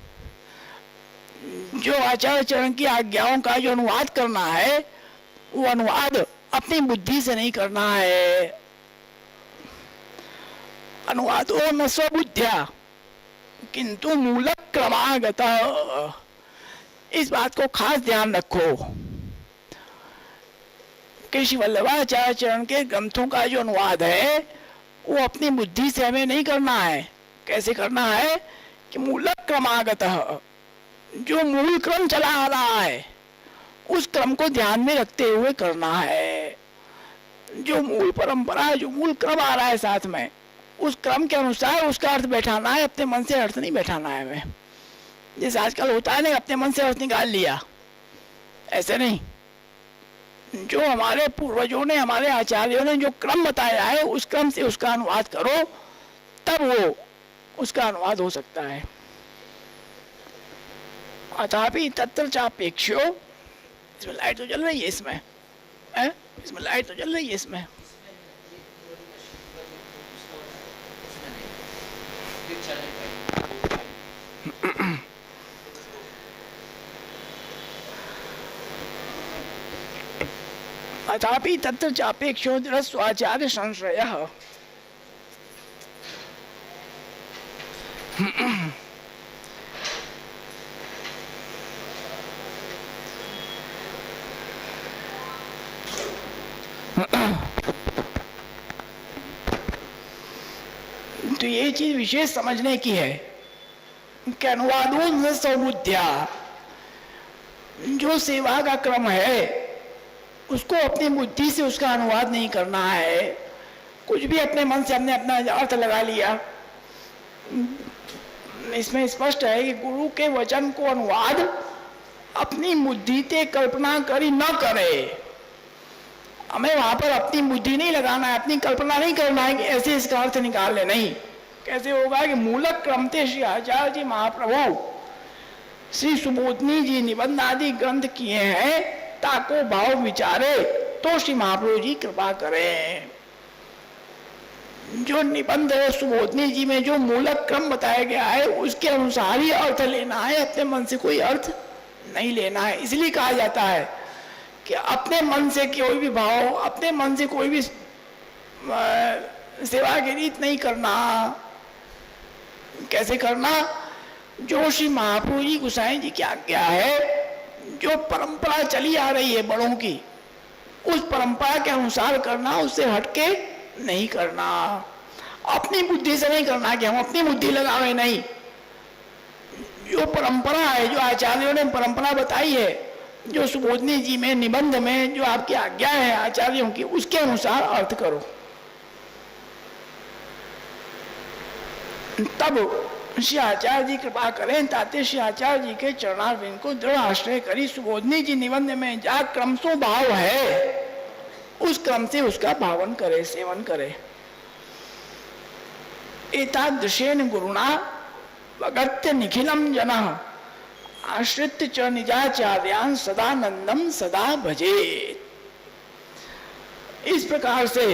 जो आचार्य चरण की आज्ञाओं का जो अनुवाद करना है, वो अनुवाद अपनी बुद्धि से नहीं करना है। अनुवादो न स्वबुद्ध्या किंतु मूल क्रमागतः। इस बात को खास ध्यान रखो कि श्री वल्लभाचार्य चरण के ग्रंथों का जो अनुवाद है वो अपनी बुद्धि से हमें नहीं करना है। कैसे करना है कि मूल क्रमागतः, जो मूल क्रम चला आ रहा है उस क्रम को ध्यान में रखते हुए करना है। जो मूल परंपरा, जो मूल क्रम आ रहा है साथ में, उस क्रम के अनुसार उसका अर्थ बैठाना है। अपने मन से अर्थ नहीं बैठाना है हमें, जैसे आजकल होता है ना, अपने मन से अर्थ निकाल लिया, ऐसे नहीं। जो हमारे पूर्वजों ने, हमारे आचार्यों ने जो क्रम बताया है, उस क्रम से उसका अनुवाद करो, तब वो उसका अनुवाद हो सकता है। अथापि तत्र चापेक्षो, इसमें लाइट तो जल रही है, इसमें इसमें लाइट तो जल रही है इसमें। अथापि तत्र चापेक्षो दृश्वाचार्य संश्रयः। तो ये चीज विशेष समझने की है कि अनुवादो न स्वबुद्ध्या, जो सेवा का क्रम है उसको अपनी बुद्धि से उसका अनुवाद नहीं करना है। कुछ भी अपने मन से हमने अपना अर्थ लगा लिया। इसमें स्पष्ट है कि गुरु के वचन को अनुवाद अपनी बुद्धि से कल्पना करी न करे। हमें वहां पर अपनी बुद्धि नहीं लगाना है, अपनी कल्पना नहीं करना है कि ऐसे इसका अर्थ निकाल ले। नहीं, कैसे होगा कि मूलक क्रमते श्री आचार्य जी महाप्रभु श्री सुबोधनी जी निबंध आदि ग्रंथ किए हैं, ताको भाव विचारे तो श्री महाप्रभु जी कृपा करें। जो निबंध है सुबोधनी जी में जो मूलक क्रम बताया गया है उसके अनुसार ही अर्थ लेना है, अपने मन से कोई अर्थ नहीं लेना है। इसलिए कहा जाता है कि अपने मन से कोई भी भाव, अपने मन से कोई भी सेवा की रीत नहीं करना। कैसे करना? जो श्री महाप्रभु जी गोसाई जी की आज्ञा है, जो परंपरा चली आ रही है बड़ों की, उस परंपरा के अनुसार करना, उससे हटके नहीं करना। अपनी बुद्धि से नहीं करना कि हम अपनी बुद्धि लगावे, नहीं। जो परंपरा है, जो आचार्यों ने परंपरा बताई है, जो सुबोधनी जी में निबंध में जो आपकी आज्ञा है आचार्यों की, उसके अनुसार अर्थ करो। तब श्री आचार्य जी कृपा करें, ताते श्री आचार्य जी के चरणारविंद को दृढ़ आश्रय करी सुबोधनी जी निबंध में जा क्रम सो भाव है, उस क्रम से उसका भावन करे, सेवन करे। एतादृशेन गुरुणा वगत्य निखिलम जनः आश्रित्य च निजाचार्यान् सदानंदम सदा भजेत। इस प्रकार से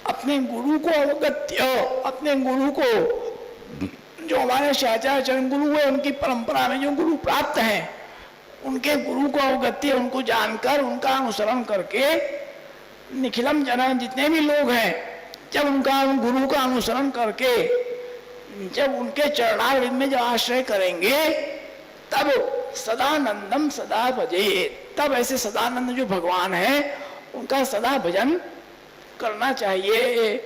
अपने गुरु को अवगत्य, अपने गुरु को, जो हमारे आचार्य चरण गुरु है, उनकी परंपरा में जो गुरु प्राप्त हैं, उनके गुरु को अवगत्य, उनको जानकर, उनका अनुसरण करके निखिलम जन, जितने भी लोग हैं, जब उनका गुरु का अनुसरण करके जब उनके चरणारविंद में जब आश्रय करेंगे, तब सदानंदम सदा भजे। तब ऐसे सदानंद जो भगवान है उनका सदा भजन करना चाहिए।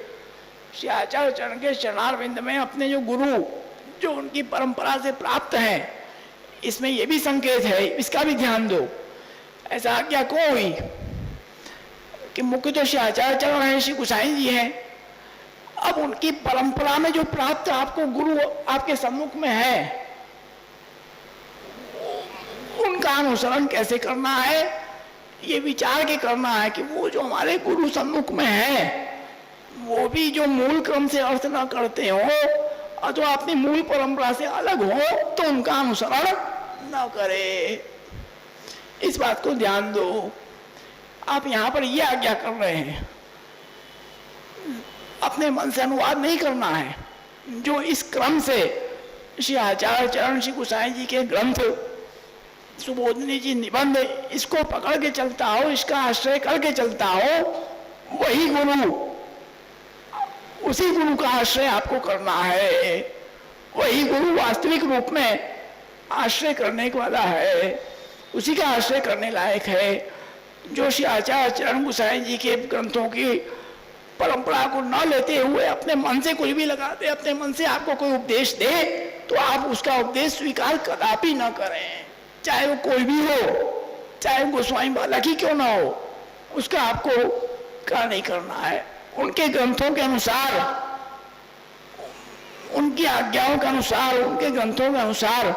श्री आचार्य चरण के चरणारविंद में अपने जो गुरु, जो उनकी परंपरा से प्राप्त हैं, इसमें यह भी संकेत है, इसका भी ध्यान दो। ऐसा आज्ञा क्यों हुई कि मुख्य तो श्री आचार्य चरण है, श्री गोसाई जी हैं। अब उनकी परंपरा में जो प्राप्त आपको गुरु आपके सम्मुख में है, उनका अनुसरण कैसे करना है, ये विचार के करना है कि वो जो हमारे गुरु सम्मुख में है, वो भी जो मूल क्रम से अर्थ न करते हो अथवा अपनी मूल परंपरा से अलग हो, तो उनका अनुसरण न करे। इस बात को ध्यान दो। आप यहाँ पर ये आज्ञा कर रहे हैं, अपने मन से अनुवाद नहीं करना है। जो इस क्रम से श्री आचार्य चरण श्री गोसाई जी के ग्रंथ, सुबोधनी जी निबंध, इसको पकड़ के चलता हो, इसका आश्रय करके चलता हो, वही गुरु, उसी गुरु का आश्रय आपको करना है। वही गुरु वास्तविक रूप में आश्रय करने वाला है, उसी का आश्रय करने लायक है। जो श्री आचार्य चरण गोसाई जी के ग्रंथों की परंपरा को न लेते हुए अपने मन से कुछ भी लगा दे, अपने मन से आपको कोई उपदेश दे, तो आप उसका उपदेश स्वीकार कदापि न करें, चाहे वो कोई भी हो, चाहे गोस्वामी बालक ही क्यों ना हो, उसका आपको क्या नहीं करना है। उनके ग्रंथों के अनुसार, उनकी आज्ञाओं के अनुसार, उनके ग्रंथों के अनुसार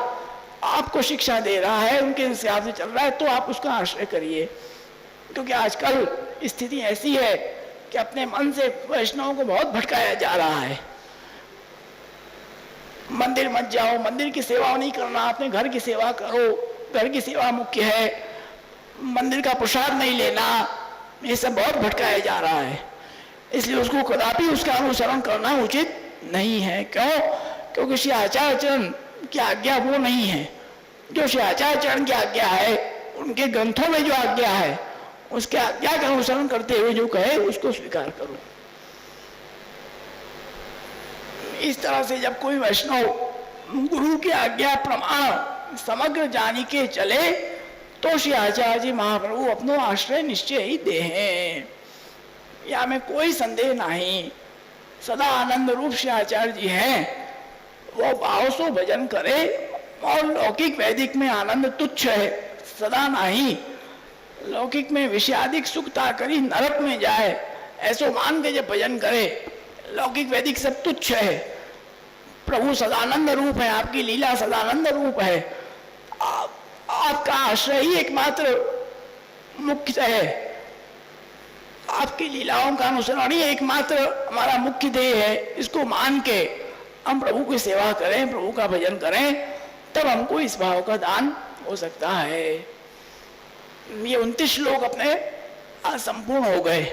आपको शिक्षा दे रहा है, उनके हिसाब से चल रहा है, तो आप उसका आश्रय करिए। क्योंकि आजकल स्थिति ऐसी है कि अपने मन से वैष्णवों को बहुत भटकाया जा रहा है। मंदिर मत जाओ, मंदिर की सेवा नहीं करना, अपने घर की सेवा करो, घर की सेवा मुख्य है, मंदिर का प्रसाद नहीं लेना, ये सब बहुत भटकाया जा रहा है। इसलिए उसको कदापि उसका अनुसरण करना उचित नहीं है। क्यों? क्योंकि श्री आचार्य चरण की आज्ञा वो नहीं है। जो श्री आचार्य चरण की आज्ञा है, उनके ग्रंथों में जो आज्ञा है, उसके आज्ञा का अनुसरण करते हुए जो कहे उसको स्वीकार करो। इस तरह से जब कोई वैष्णव गुरु की आज्ञा प्रमाण समग्र जानी के चले, तो श्री आचार्य जी महाप्रभु अपनो आश्रय निश्चय ही दे हैं, या में कोई संदेह नहीं। सदा आनंद रूप श्री आचार्य जी हैं, वो भाव से भजन करे, और लौकिक वैदिक में आनंद तुच्छ है, सदा नहीं। लौकिक में विषयादिक सुखता करी नरक में जाए, ऐसो मान के जब भजन करे, लौकिक वैदिक सब तुच्छ है। प्रभु सदानंद रूप है, आपकी लीला सदानंद रूप है, आपका आश्रय ही एकमात्र मुख्य है, आपकी लीलाओं का अनुसरण ही एकमात्र हमारा मुख्य ध्येय है। इसको मान के हम प्रभु की सेवा करें, प्रभु का भजन करें, तब हमको इस भाव का दान हो सकता है। ये 29 श्लोक अपने आज संपूर्ण हो गए,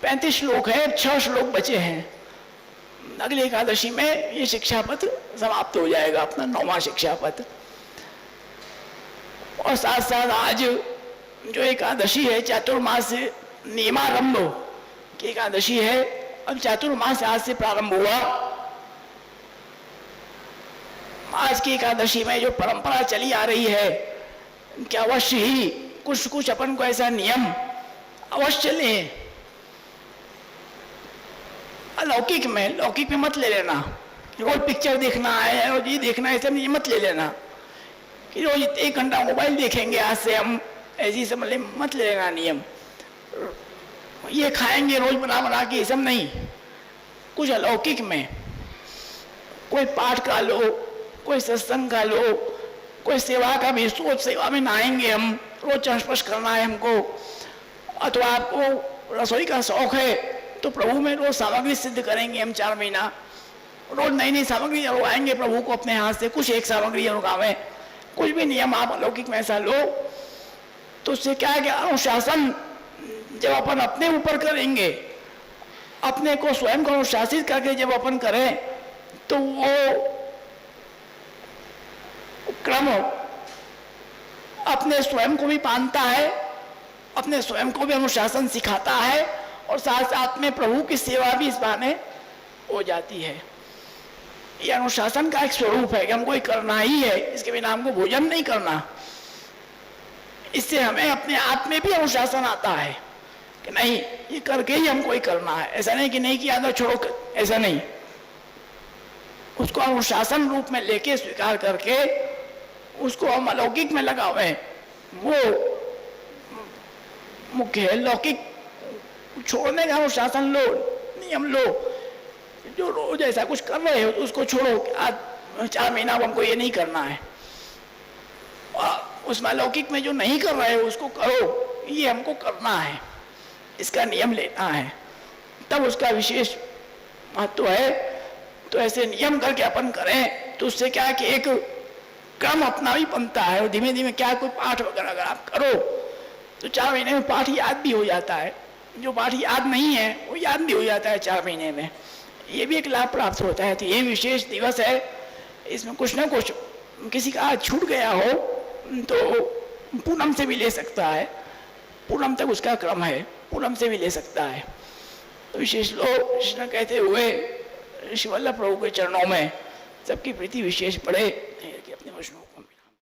35 श्लोक है, 6 श्लोक बचे हैं। अगली एकादशी में ये शिक्षा पत्र समाप्त हो जाएगा, अपना 9वां शिक्षा पत्र। और साथ साथ आज जो एकादशी है, चातुर्मास नियमारंभ की एकादशी है। अब चातुर्मास आज से प्रारंभ हुआ। आज की एकादशी में जो परंपरा चली आ रही है कि अवश्य ही कुछ कुछ अपन को ऐसा नियम अवश्य लें। लौकिक में मत ले लेना, रोज पिक्चर देखना है, रोज ये देखना है, सब ये मत ले लेना कि रोज 1 घंटा मोबाइल देखेंगे आज से हम, ऐसी सब मत ले लेना नियम। ये खाएंगे रोज बना के, ये सब नहीं। कुछ अलौकिक में कोई पाठ का लो, कोई सत्संग का लो, कोई सेवा का भी सोच, सेवा में नहाएंगे हम, रोज चर्च करना है हमको। अथवा आपको रसोई का शौक है तो प्रभु में रोज सामग्री सिद्ध करेंगे हम 4 महीना, रोज नई नई सामग्री उगाएंगे प्रभु को अपने हाथ से, कुछ एक सामग्री उगावे। कुछ भी नियम आप अलौकिक में ऐसा लो, तो उससे क्या है कि अनुशासन जब अपन अपने ऊपर करेंगे, अपने को स्वयं को अनुशासित करके जब अपन करें, तो वो क्रम अपने स्वयं को भी पानता है, अपने स्वयं को भी अनुशासन सिखाता है, और साथ साथ में प्रभु की सेवा भी इस बहाने हो जाती है। ये अनुशासन का एक स्वरूप है कि हमको ये करना ही है, इसके बिना हमको भोजन नहीं करना। इससे हमें अपने आप में भी अनुशासन आता है कि नहीं, ये करके ही हमको ये करना है। ऐसा नहीं कि नहीं किया तो छोड़ो, ऐसा नहीं। उसको अनुशासन रूप में लेके स्वीकार करके उसको हम अलौकिक में लगावे, वो मुख्य है। लौकिक छोड़ने का अनुशासन लो, नियम लो। जो रोज ऐसा कुछ कर रहे हो तो उसको छोड़ो, आज 4 महीना हमको ये नहीं करना है। और उसमें अलौकिक में जो नहीं कर रहे हो उसको करो, ये हमको करना है, इसका नियम लेना है, तब उसका विशेष महत्व है। तो ऐसे नियम करके अपन करें तो उससे क्या है कि एक क्रम अपना भी बनता है और धीमे धीमे क्या कोई पाठ वगैरह अगर आप करो तो 4 महीने में पाठ याद भी हो जाता है, जो पाठ याद नहीं है वो याद भी हो जाता है 4 महीने में, ये भी एक लाभ प्राप्त होता है। तो ये विशेष दिवस है, इसमें कुछ ना कुछ किसी का आज छूट गया हो तो पूनम से भी ले सकता है, पूनम तक उसका क्रम है, पूनम से भी ले सकता है। तो विशेष लोग कृष्ण कहते हुए श्री वल्लभ प्रभु के चरणों में सबकी प्रीति विशेष पड़े।